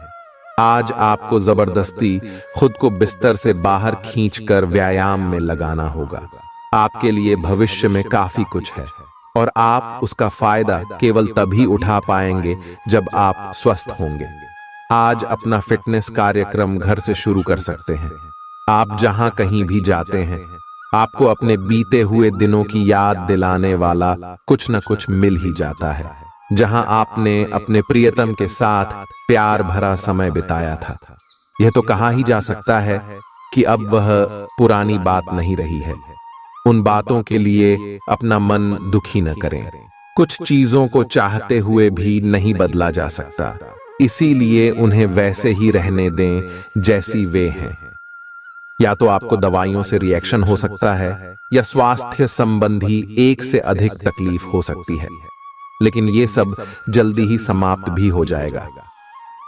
आज आपको जबरदस्ती खुद को बिस्तर से बाहर खींचकर व्यायाम में लगाना होगा। आपके लिए भविष्य में काफी कुछ है और आप उसका फायदा केवल तभी उठा पाएंगे जब आप स्वस्थ होंगे। आज अपना फिटनेस कार्यक्रम घर से शुरू कर सकते हैं। आप जहां कहीं भी जाते हैं, आपको अपने बीते हुए दिनों की याद दिलाने वाला कुछ न कुछ मिल ही जाता है, जहां आपने अपने प्रियतम के साथ प्यार भरा समय बिताया था। यह तो कहा ही जा सकता है कि अब वह पुरानी बात नहीं रही है। उन बातों के लिए अपना मन दुखी न करें। कुछ चीजों को चाहते हुए भी नहीं बदला जा सकता, इसीलिए उन्हें वैसे ही रहने दें जैसी वे हैं। या तो आपको दवाइयों से रिएक्शन हो सकता है, या स्वास्थ्य संबंधी एक से अधिक तकलीफ हो सकती है, लेकिन ये सब जल्दी ही समाप्त भी हो जाएगा।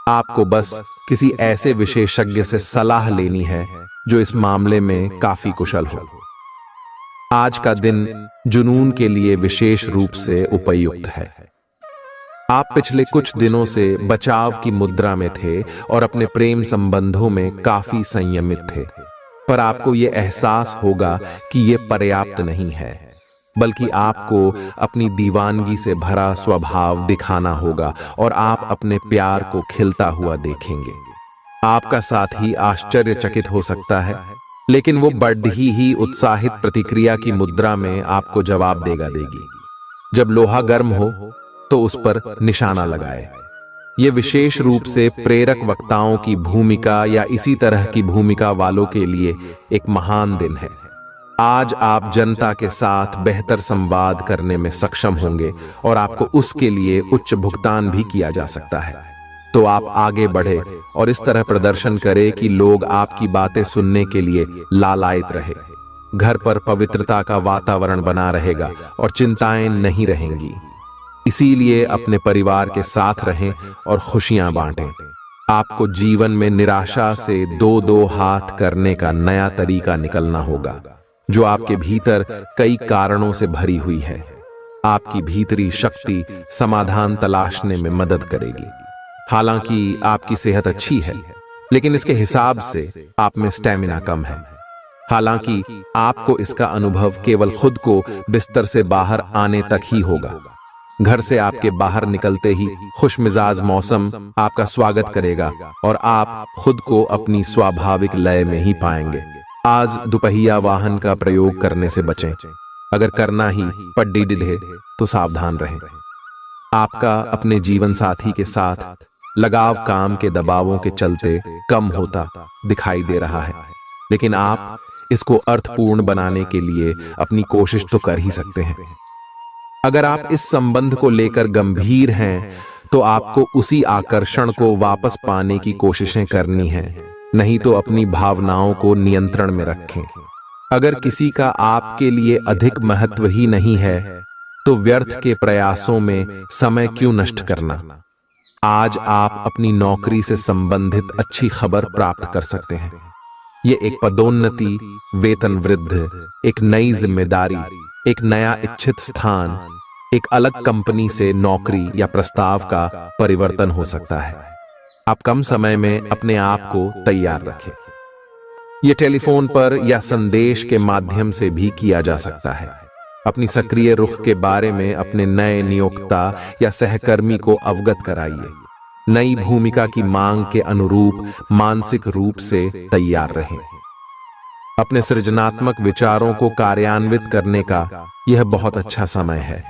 आपको बस किसी ऐसे विशेषज्ञ से सलाह लेनी है जो इस मामले में काफी कुशल हो। आज का दिन जुनून के लिए विशेष रूप से उपयुक्त है। आप पिछले कुछ दिनों से बचाव की मुद्रा में थे और अपने प्रेम संबंधों में काफी संयमित थे, पर आपको यह एहसास होगा कि यह पर्याप्त नहीं है, बल्कि आपको अपनी दीवानगी से भरा स्वभाव दिखाना होगा और आप अपने प्यार को खिलता हुआ देखेंगे। आपका साथी आश्चर्यचकित हो सकता है, लेकिन वो बढ़ी ही उत्साहित प्रतिक्रिया की मुद्रा में आपको जवाब देगी। जब लोहा गर्म हो तो उस पर निशाना लगाए। ये विशेष रूप से प्रेरक वक्ताओं की भूमिका या इसी तरह की भूमिका वालों के लिए एक महान दिन है। आज आप जनता के साथ बेहतर संवाद करने में सक्षम होंगे और आपको उसके लिए उच्च भुगतान भी किया जा सकता है। तो आप आगे बढ़े और इस तरह प्रदर्शन करें कि लोग आपकी बातें सुनने के लिए लालायित रहे। घर पर पवित्रता का वातावरण बना रहेगा और चिंताएं नहीं रहेंगी। इसीलिए अपने परिवार के साथ रहें और खुशियां बांटें। आपको जीवन में निराशा से दो दो हाथ करने का नया तरीका निकलना होगा, जो आपके भीतर कई कारणों से भरी हुई है। आपकी भीतरी शक्ति समाधान तलाशने में मदद करेगी। हालांकि आपकी सेहत अच्छी है, लेकिन इसके हिसाब से आप में स्टैमिना कम है। हालांकि आपको इसका अनुभव केवल खुद को बिस्तर से बाहर आने तक ही होगा। घर से आपके बाहर निकलते ही खुशमिजाज मौसम आपका स्वागत करेगा और आप खुद को अपनी स्वाभाविक लय में ही पाएंगे। आज दुपहिया वाहन का प्रयोग करने से बचें। अगर करना ही पड्डी डिढ़े तो सावधान रहें। आपका अपने जीवन साथी के साथ लगाव काम के दबावों के चलते कम होता दिखाई दे रहा है, लेकिन आप इसको अर्थपूर्ण बनाने के लिए अपनी कोशिश तो कर ही सकते हैं। अगर आप इस संबंध को लेकर गंभीर हैं, तो आपको उसी आकर्षण को वापस पाने की कोशिशें करनी हैं, नहीं तो अपनी भावनाओं को नियंत्रण में रखें। अगर किसी का आपके लिए अधिक महत्व ही नहीं है, तो व्यर्थ के प्रयासों में समय क्यों नष्ट करना। आज आप अपनी नौकरी से संबंधित अच्छी खबर प्राप्त कर सकते हैं। ये एक पदोन्नति, वेतन वृद्धि, एक नई जिम्मेदारी, एक नया इच्छित स्थान, एक अलग कंपनी से नौकरी या प्रस्ताव का परिवर्तन हो सकता है। आप कम समय में अपने आप को तैयार रखें। यह टेलीफोन पर या संदेश के माध्यम से भी किया जा सकता है। अपनी सक्रिय रुख के बारे में अपने नए नियोक्ता या सहकर्मी को अवगत कराइए। नई भूमिका की मांग के अनुरूप मानसिक रूप से तैयार रहें। अपने सृजनात्मक विचारों को कार्यान्वित करने का यह बहुत अच्छा समय है।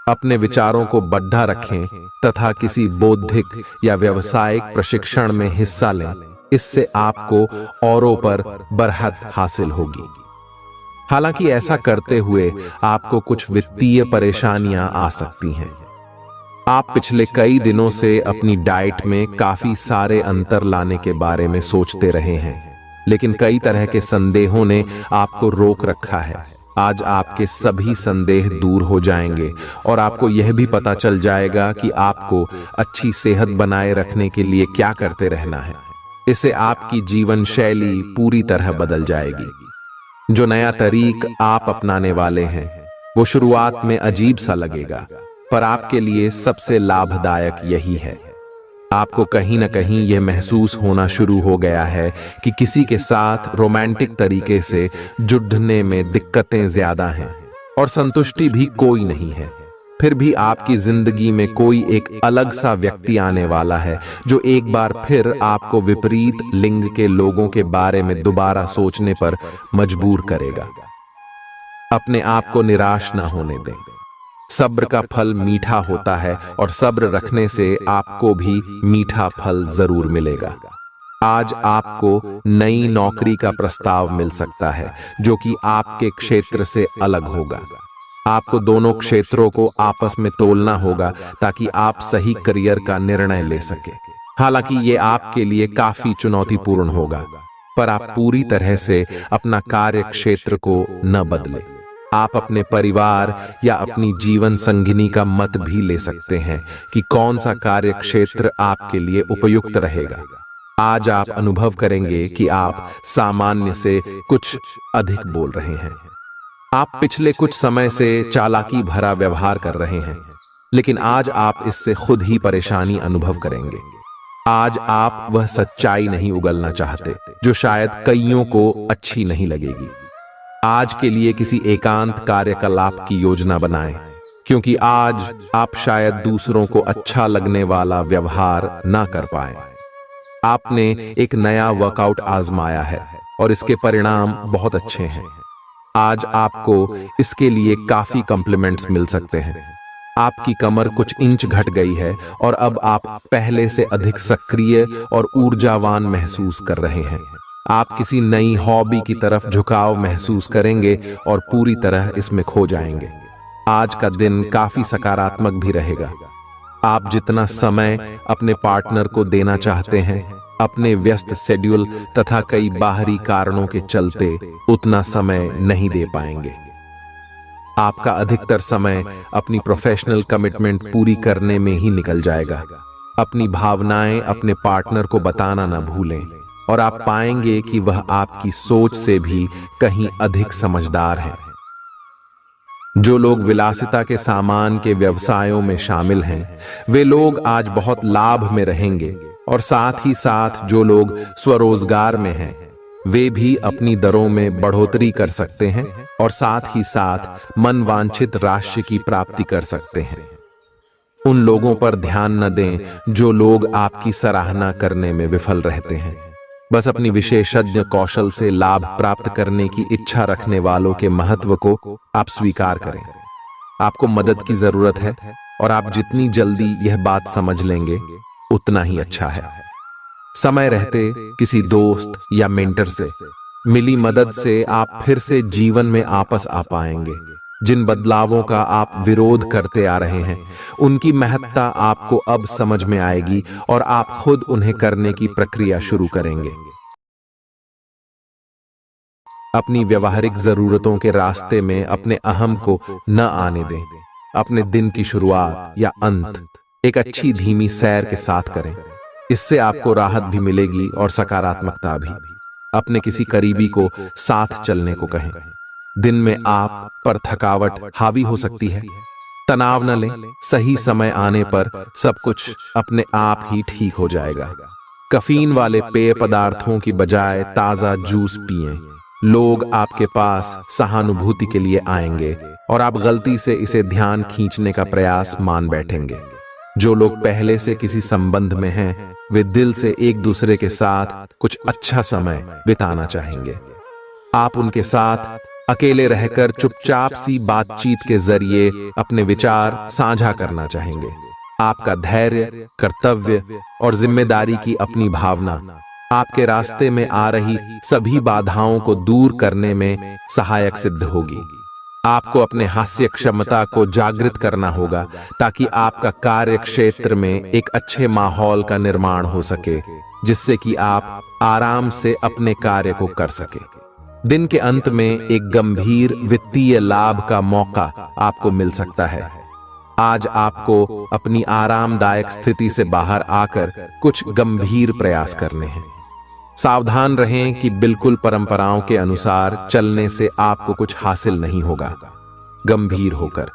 अपने विचारों को बढ़ा रखें तथा किसी बौद्धिक या व्यावसायिक प्रशिक्षण में हिस्सा लें। इससे आपको औरों पर बरहत हासिल होगी। हालांकि ऐसा करते हुए आपको कुछ वित्तीय परेशानियां आ सकती हैं। आप पिछले कई दिनों से अपनी डाइट में काफी सारे अंतर लाने के बारे में सोचते रहे हैं, लेकिन कई तरह के संदेहों ने आपको रोक रखा है। आज आपके सभी संदेह दूर हो जाएंगे और आपको यह भी पता चल जाएगा कि आपको अच्छी सेहत बनाए रखने के लिए क्या करते रहना है। इससे आपकी जीवन शैली पूरी तरह बदल जाएगी। जो नया तरीक आप अपनाने वाले हैं, वो शुरुआत में अजीब सा लगेगा, पर आपके लिए सबसे लाभदायक यही है। आपको कहीं न कहीं यह महसूस होना शुरू हो गया है कि किसी के साथ रोमांटिक तरीके से जुड़ने में दिक्कतें ज्यादा हैं और संतुष्टि भी कोई नहीं है। फिर भी आपकी जिंदगी में कोई एक अलग सा व्यक्ति आने वाला है जो एक बार फिर आपको विपरीत लिंग के लोगों के बारे में दोबारा सोचने पर मजबूर करेगा। अपने आप को निराश ना होने दें। सब्र का फल मीठा होता है और सब्र रखने से आपको भी मीठा फल जरूर मिलेगा। आज आपको नई नौकरी का प्रस्ताव मिल सकता है जो कि आपके क्षेत्र से अलग होगा। आपको दोनों क्षेत्रों को आपस में तोलना होगा ताकि आप सही करियर का निर्णय ले सके। हालांकि ये आपके लिए काफी चुनौतीपूर्ण होगा, पर आप पूरी तरह से अपना कार्य क्षेत्र को न बदलें। आप अपने परिवार या अपनी जीवन संगिनी का मत भी ले सकते हैं कि कौन सा कार्य क्षेत्र आपके लिए उपयुक्त रहेगा। आज आप अनुभव करेंगे कि आप सामान्य से कुछ अधिक बोल रहे हैं। आप पिछले कुछ समय से चालाकी भरा व्यवहार कर रहे हैं, लेकिन आज आप इससे खुद ही परेशानी अनुभव करेंगे। आज आप वह सच्चाई नहीं उगलना चाहते जो शायद कईयों को अच्छी नहीं लगेगी। आज के लिए किसी एकांत कार्यकलाप की योजना बनाएं, क्योंकि आज आप शायद दूसरों को अच्छा लगने वाला व्यवहार ना कर पाएं। आपने एक नया वर्कआउट आजमाया है और इसके परिणाम बहुत अच्छे हैं। आज आपको इसके लिए काफी कॉम्प्लीमेंट्स मिल सकते हैं। आपकी कमर कुछ इंच घट गई है और अब आप पहले से अधिक सक्रिय और ऊर्जावान महसूस कर रहे हैं। आप किसी नई हॉबी की तरफ झुकाव महसूस करेंगे और पूरी तरह इसमें खो जाएंगे। आज का दिन काफी सकारात्मक भी रहेगा। आप जितना समय अपने पार्टनर को देना चाहते हैं, अपने व्यस्त शेड्यूल तथा कई बाहरी कारणों के चलते उतना समय नहीं दे पाएंगे। आपका अधिकतर समय अपनी प्रोफेशनल कमिटमेंट पूरी करने में ही निकल जाएगा। अपनी भावनाएं अपने पार्टनर को बताना न भूलें और आप पाएंगे कि वह आपकी सोच से भी कहीं अधिक समझदार है। जो लोग विलासिता के सामान के व्यवसायों में शामिल हैं, वे लोग आज बहुत लाभ में रहेंगे और साथ ही साथ जो लोग स्वरोजगार में हैं, वे भी अपनी दरों में बढ़ोतरी कर सकते हैं और साथ ही साथ मनवांछित राशि की प्राप्ति कर सकते हैं। उन लोगों पर ध्यान न दें जो लोग आपकी सराहना करने में विफल रहते हैं। बस अपनी विशेषज्ञ कौशल से लाभ प्राप्त करने की इच्छा रखने वालों के महत्व को आप स्वीकार करें। आपको मदद की जरूरत है और आप जितनी जल्दी यह बात समझ लेंगे उतना ही अच्छा है। समय रहते किसी दोस्त या मेंटर से मिली मदद से आप फिर से जीवन में आपस आ पाएंगे। जिन बदलावों का आप विरोध करते आ रहे हैं, उनकी महत्ता आपको अब समझ में आएगी और आप खुद उन्हें करने की प्रक्रिया शुरू करेंगे। अपनी व्यवहारिक जरूरतों के रास्ते में अपने अहम को न आने दें। अपने दिन की शुरुआत या अंत एक अच्छी धीमी सैर के साथ करें। इससे आपको राहत भी मिलेगी और सकारात्मकता भी। अपने किसी करीबी को साथ चलने को कहें। दिन में आप पर थकावट हावी हो सकती है, तनाव न लें। सही समय आने पर सब कुछ अपने आप ही ठीक हो जाएगा। कैफीन वाले पेय पदार्थों की बजाय ताजा जूस पिएं। लोग आपके पास सहानुभूति के लिए आएंगे और आप गलती से इसे ध्यान खींचने का प्रयास मान बैठेंगे। जो लोग पहले से किसी संबंध में हैं, वे दिल से एक दूसरे के साथ कुछ अच्छा समय बिताना चाहेंगे। आप उनके साथ अकेले रहकर चुपचाप सी बातचीत के जरिए अपने विचार साझा करना चाहेंगे। आपका धैर्य, कर्तव्य और जिम्मेदारी की अपनी भावना आपके रास्ते में आ रही सभी बाधाओं को दूर करने में सहायक सिद्ध होगी। आपको अपने हास्य क्षमता को जागृत करना होगा ताकि आपका कार्य क्षेत्र में एक अच्छे माहौल का निर्माण हो सके, जिससे कि आप आराम से अपने कार्य को कर सके। दिन के अंत में एक गंभीर वित्तीय लाभ का मौका आपको मिल सकता है। आज आपको अपनी आरामदायक स्थिति से बाहर आकर कुछ गंभीर प्रयास करने हैं। सावधान रहें कि बिल्कुल परंपराओं के अनुसार चलने से आपको कुछ हासिल नहीं होगा। गंभीर होकर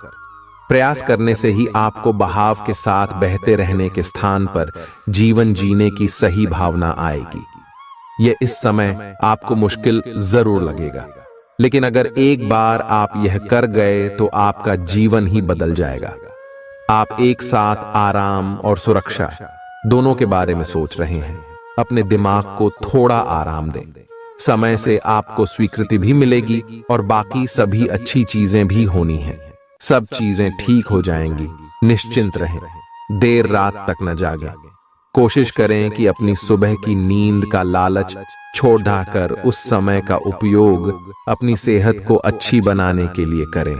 प्रयास करने से ही आपको बहाव के साथ बहते रहने के स्थान पर जीवन जीने की सही भावना आएगी। यह इस समय आपको मुश्किल जरूर लगेगा, लेकिन अगर एक बार आप यह कर गए तो आपका जीवन ही बदल जाएगा। आप एक साथ आराम और सुरक्षा दोनों के बारे में सोच रहे हैं। अपने दिमाग को थोड़ा आराम दें। समय से आपको स्वीकृति भी मिलेगी और बाकी सभी अच्छी चीजें भी होनी हैं। सब चीजें ठीक हो जाएंगी। निश्चिंत रहें। देर रात तक न जागें। कोशिश करें कि अपनी सुबह की नींद का लालच छोड़कर उस समय का उपयोग अपनी सेहत को अच्छी बनाने के लिए करें,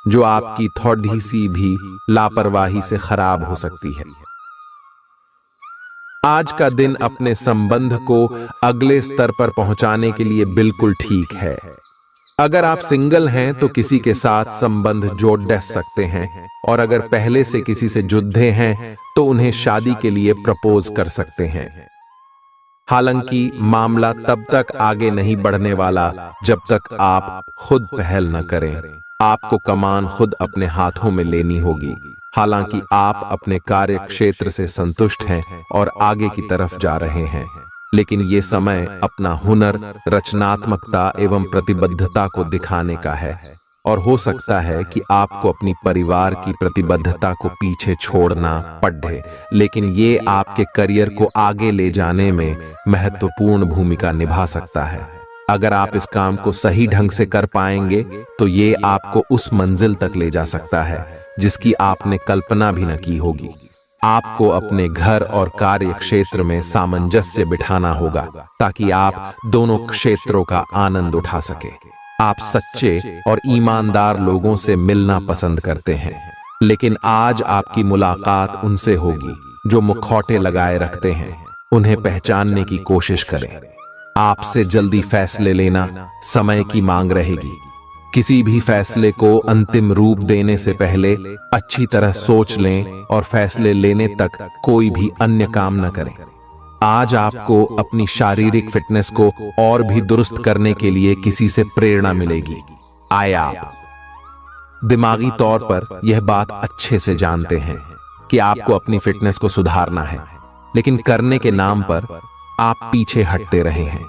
जो आपकी थोड़ी सी भी लापरवाही से खराब हो सकती है। आज का दिन अपने संबंध को अगले स्तर पर पहुंचाने के लिए बिल्कुल ठीक है। अगर आप सिंगल हैं तो किसी के साथ संबंध जोड़ सकते हैं, और अगर पहले से किसी से जुड़े हैं तो उन्हें शादी के लिए प्रपोज कर सकते हैं। हालांकि मामला तब तक आगे नहीं बढ़ने वाला जब तक आप खुद पहल न करें। आपको कमान खुद अपने हाथों में लेनी होगी। हालांकि आप अपने कार्य क्षेत्र से संतुष्ट हैं और आगे की तरफ जा रहे हैं, लेकिन ये समय अपना हुनर, रचनात्मकता एवं प्रतिबद्धता को दिखाने का है। और हो सकता है कि आपको अपनी परिवार की प्रतिबद्धता को पीछे छोड़ना पड़े, लेकिन ये आपके करियर को आगे ले जाने में महत्वपूर्ण भूमिका निभा सकता है। अगर आप इस काम को सही ढंग से कर पाएंगे तो ये आपको उस मंजिल तक ले जा सकता है जिसकी आपने कल्पना भी न की होगी। आपको अपने घर और कार्य क्षेत्र में सामंजस्य बिठाना होगा ताकि आप दोनों क्षेत्रों का आनंद उठा सके। आप सच्चे और ईमानदार लोगों से मिलना पसंद करते हैं, लेकिन आज आपकी मुलाकात उनसे होगी जो मुखौटे लगाए रखते हैं। उन्हें पहचानने की कोशिश करें। आपसे जल्दी फैसले लेना समय की मांग रहेगी। किसी भी फैसले को अंतिम रूप देने से पहले अच्छी तरह सोच लें और फैसले लेने तक कोई भी अन्य काम न करें। आज आपको अपनी शारीरिक फिटनेस को और भी दुरुस्त करने के लिए किसी से प्रेरणा मिलेगी। आप दिमागी तौर पर यह बात अच्छे से जानते हैं कि आपको अपनी फिटनेस को सुधारना है, लेकिन करने के नाम पर आप पीछे हटते रहे हैं।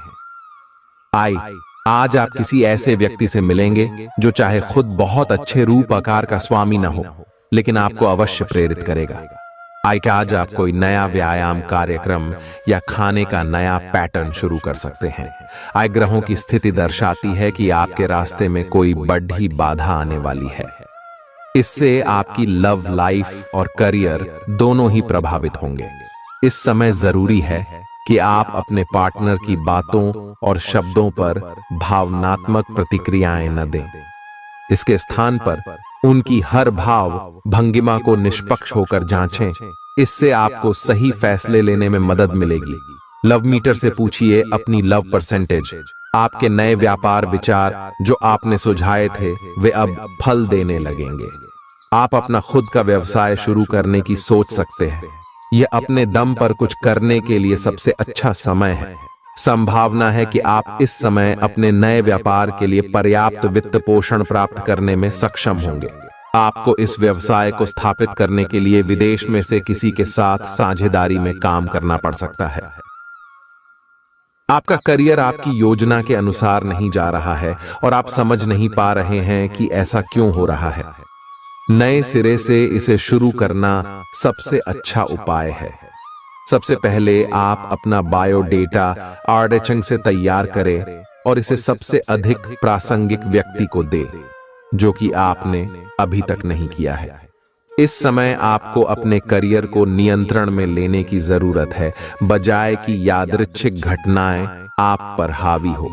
आज आप किसी ऐसे व्यक्ति से मिलेंगे जो चाहे खुद बहुत अच्छे रूप आकार का स्वामी न हो, लेकिन आपको अवश्य प्रेरित करेगा। आज आप कोई नया व्यायाम कार्यक्रम या खाने का नया पैटर्न शुरू कर सकते हैं। ग्रहों की स्थिति दर्शाती है कि आपके रास्ते में कोई बड़ी बाधा आने वाली है। इससे आपकी लव लाइफ और करियर दोनों ही प्रभावित होंगे। इस समय जरूरी है कि आप अपने पार्टनर की बातों और शब्दों पर भावनात्मक प्रतिक्रियाएं न दें। इसके स्थान पर उनकी हर भाव भंगिमा को निष्पक्ष होकर जांचें। इससे आपको सही फैसले लेने में मदद मिलेगी। लव मीटर से पूछिए अपनी लव परसेंटेज। आपके नए व्यापार विचार जो आपने सुझाए थे वे अब फल देने लगेंगे। आप अपना खुद का व्यवसाय शुरू करने की सोच सकते हैं। यह अपने दम पर कुछ करने के लिए सबसे अच्छा समय है। संभावना है कि आप इस समय अपने नए व्यापार के लिए पर्याप्त वित्त पोषण प्राप्त करने में सक्षम होंगे। आपको इस व्यवसाय को स्थापित करने के लिए विदेश में से किसी के साथ साझेदारी में काम करना पड़ सकता है। आपका करियर आपकी योजना के अनुसार नहीं जा रहा है और आप समझ नहीं पा रहे हैं कि ऐसा क्यों हो रहा है। नए सिरे से इसे शुरू करना सबसे अच्छा उपाय है। सबसे पहले आप अपना बायोडेटा आर्डेचंग से तैयार करें और इसे सबसे अधिक प्रासंगिक व्यक्ति को दें जो कि आपने अभी तक नहीं किया है। इस समय आपको अपने करियर को नियंत्रण में लेने की जरूरत है, बजाय कि यादृच्छिक घटनाएं आप पर हावी हो।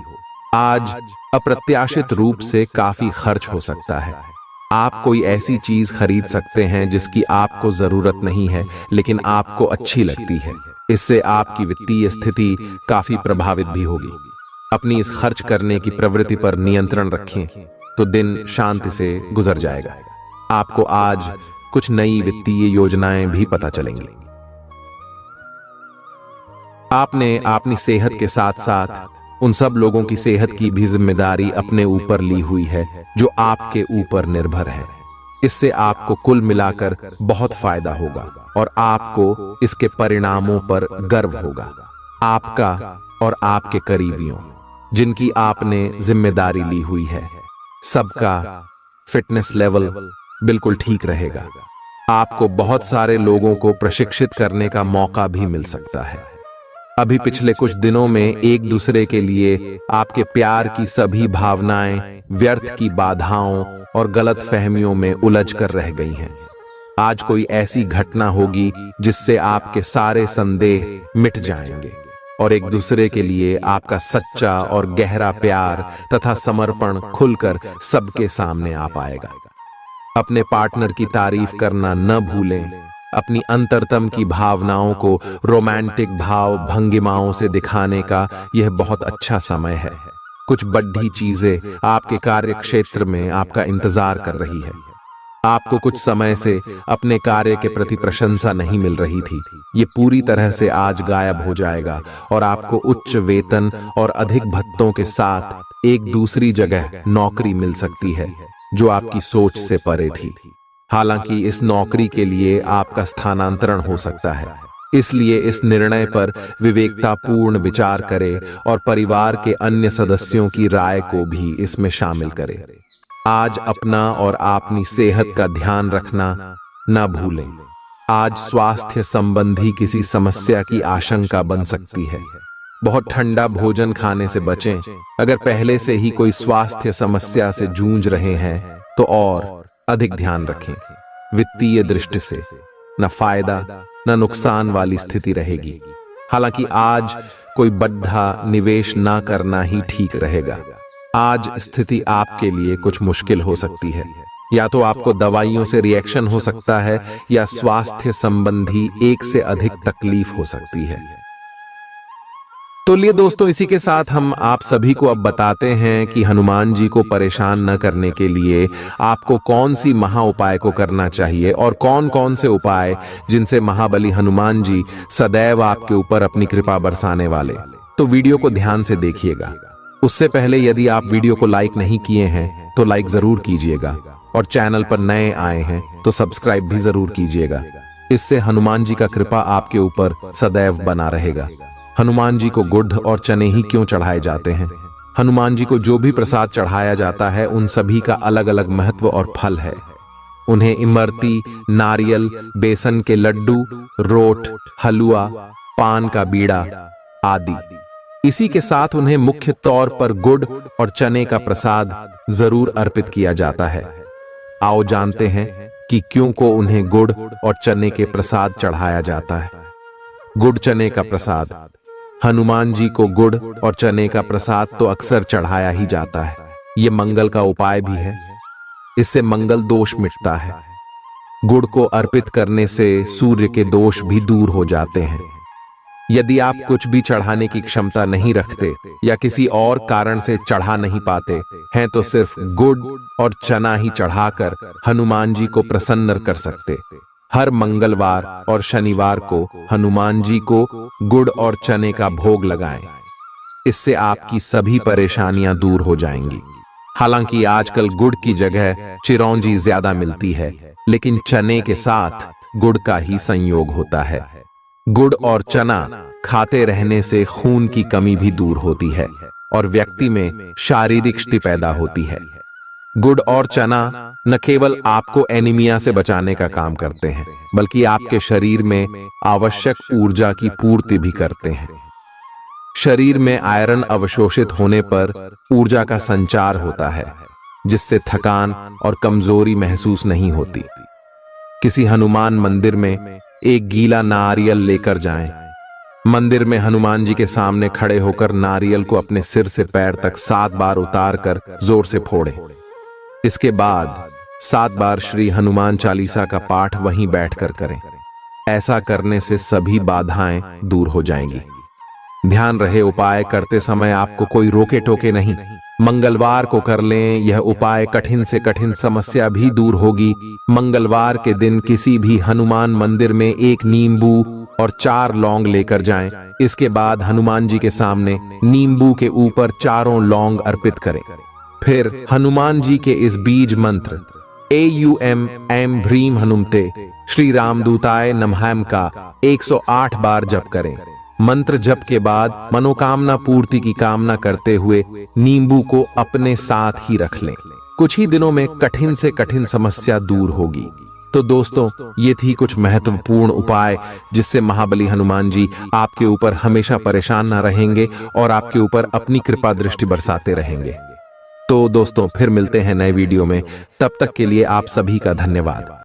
आज अप्रत्याशित रूप से काफी खर्च हो सकता है। आप कोई ऐसी चीज खरीद सकते हैं जिसकी आपको जरूरत नहीं है लेकिन आपको अच्छी लगती है। इससे आपकी वित्तीय स्थिति काफी प्रभावित भी होगी। अपनी इस खर्च करने की प्रवृत्ति पर नियंत्रण रखें तो दिन शांति से गुजर जाएगा। आपको आज कुछ नई वित्तीय योजनाएं भी पता चलेंगी। आपने अपनी सेहत के साथ साथ उन सब लोगों की सेहत की भी जिम्मेदारी अपने ऊपर ली हुई है जो आपके ऊपर निर्भर है। इससे आपको कुल मिलाकर बहुत फायदा होगा और आपको इसके परिणामों पर गर्व होगा। आपका और आपके करीबियों जिनकी आपने जिम्मेदारी ली हुई है, सबका फिटनेस लेवल बिल्कुल ठीक रहेगा। आपको बहुत सारे लोगों को प्रशिक्षित करने का मौका भी मिल सकता है। अभी पिछले कुछ दिनों में एक दूसरे के लिए आपके प्यार की सभी भावनाएं व्यर्थ की बाधाओं और गलत फहमियों में उलझ कर रह गई हैं। आज कोई ऐसी घटना होगी जिससे आपके सारे संदेह मिट जाएंगे और एक दूसरे के लिए आपका सच्चा और गहरा प्यार तथा समर्पण खुलकर सबके सामने आ पाएगा। अपने पार्टनर की तारीफ करना न भूलें। अपनी अंतरतम की भावनाओं को रोमांटिक भाव भंगिमाओं से दिखाने का यह बहुत अच्छा समय है। कुछ बड़ी चीजें आपके कार्य क्षेत्र में आपका इंतजार कर रही है। आपको कुछ समय से अपने कार्य के प्रति प्रशंसा नहीं मिल रही थी। ये पूरी तरह से आज गायब हो जाएगा और आपको उच्च वेतन और अधिक भत्तों के साथ एक दूसरी जगह नौकरी मिल सकती है जो आपकी सोच से परे थी। हालांकि इस नौकरी के लिए आपका स्थानांतरण हो सकता है, इसलिए इस निर्णय पर विवेकतापूर्ण विचार करें और परिवार के अन्य सदस्यों की राय को भी इसमें शामिल करें। आज अपना और अपनी सेहत का ध्यान रखना न भूलें। आज स्वास्थ्य संबंधी किसी समस्या की आशंका बन सकती है। बहुत ठंडा भोजन खाने से बचें। अगर पहले से ही कोई स्वास्थ्य समस्या से जूझ रहे हैं तो और अधिक ध्यान रखें। वित्तीय दृष्टि से न फायदा न नुकसान वाली स्थिति रहेगी। हालांकि आज कोई बड़ा निवेश ना करना ही ठीक रहेगा। आज स्थिति आपके लिए कुछ मुश्किल हो सकती है। या तो आपको दवाइयों से रिएक्शन हो सकता है या स्वास्थ्य संबंधी एक से अधिक तकलीफ हो सकती है। तो लिए दोस्तों, इसी के साथ हम आप सभी को अब बताते हैं कि हनुमान जी को परेशान न करने के लिए आपको कौन सी महा उपाय को करना चाहिए और कौन कौन से उपाय जिनसे महाबली हनुमान जी सदैव आपके ऊपर अपनी कृपा बरसाने वाले। तो वीडियो को ध्यान से देखिएगा। उससे पहले यदि आप वीडियो को लाइक नहीं किए हैं तो लाइक जरूर कीजिएगा और चैनल पर नए आए हैं तो सब्सक्राइब भी जरूर कीजिएगा। इससे हनुमान जी का कृपा आपके ऊपर सदैव बना रहेगा। हनुमान जी को गुड़ और चने ही क्यों चढ़ाए जाते हैं? हनुमान जी को जो भी प्रसाद चढ़ाया जाता है उन सभी का अलग अलग महत्व और फल है। उन्हें इमरती, नारियल, बेसन के लड्डू, रोट, हलवा, पान का बीड़ा आदि। इसी के साथ उन्हें मुख्य तौर पर गुड़ और चने का प्रसाद जरूर अर्पित किया जाता है। आओ जानते हैं कि क्यों को उन्हें गुड़ और चने के प्रसाद चढ़ाया जाता है। गुड़ चने का प्रसाद। हनुमान जी को गुड़ और चने का प्रसाद तो अक्सर चढ़ाया ही जाता है। ये मंगल का उपाय भी है। इससे मंगल दोष मिटता है। गुड़ को अर्पित करने से सूर्य के दोष भी दूर हो जाते हैं। यदि आप कुछ भी चढ़ाने की क्षमता नहीं रखते या किसी और कारण से चढ़ा नहीं पाते हैं तो सिर्फ गुड़ और चना ही चढ़ाकर हनुमान जी को प्रसन्न कर सकते। हर मंगलवार और शनिवार को हनुमान जी को गुड़ और चने का भोग लगाएं। इससे आपकी सभी परेशानियां दूर हो जाएंगी। हालांकि आजकल गुड़ की जगह चिरौंजी ज्यादा मिलती है, लेकिन चने के साथ गुड़ का ही संयोग होता है। गुड़ और चना खाते रहने से खून की कमी भी दूर होती है और व्यक्ति में शारीरिक शक्ति पैदा होती है। गुड़ और चना न केवल आपको एनीमिया से बचाने का काम करते हैं, बल्कि आपके शरीर में आवश्यक ऊर्जा की पूर्ति भी करते हैं। शरीर में आयरन अवशोषित होने पर ऊर्जा का संचार होता है, जिससे थकान और कमजोरी महसूस नहीं होती। किसी हनुमान मंदिर में एक गीला नारियल लेकर जाएं। मंदिर में हनुमान जी के सामने खड़े होकर नारियल को अपने सिर से पैर तक 7 बार उतार कर जोर से फोड़ें। इसके बाद 7 बार श्री हनुमान चालीसा का पाठ वहीं बैठकर करें। ऐसा करने से सभी बाधाएं दूर हो जाएंगी। ध्यान रहे, उपाय करते समय आपको कोई रोके टोके नहीं। मंगलवार को कर लें। यह उपाय कठिन से कठिन समस्या भी दूर होगी। मंगलवार के दिन किसी भी हनुमान मंदिर में एक नींबू और 4 लौंग लेकर जाएं। इसके बाद हनुमान जी के सामने नींबू के ऊपर 4 लौंग अर्पित करें। फिर हनुमान जी के इस बीज मंत्र AUM ऐं ह्रीं हनुमते श्री रामदूताय नमः का 108 बार जप करें। मंत्र जप के बाद मनोकामना पूर्ति की कामना करते हुए नींबू को अपने साथ ही रख लें। कुछ ही दिनों में कठिन से कठिन समस्या दूर होगी। तो दोस्तों, ये थी कुछ महत्वपूर्ण उपाय जिससे महाबली हनुमान जी आपके ऊपर हमेशा परेशान ना रहेंगे और आपके ऊपर अपनी कृपा दृष्टि बरसाते रहेंगे। तो दोस्तों, फिर मिलते हैं नए वीडियो में। तब तक के लिए आप सभी का धन्यवाद।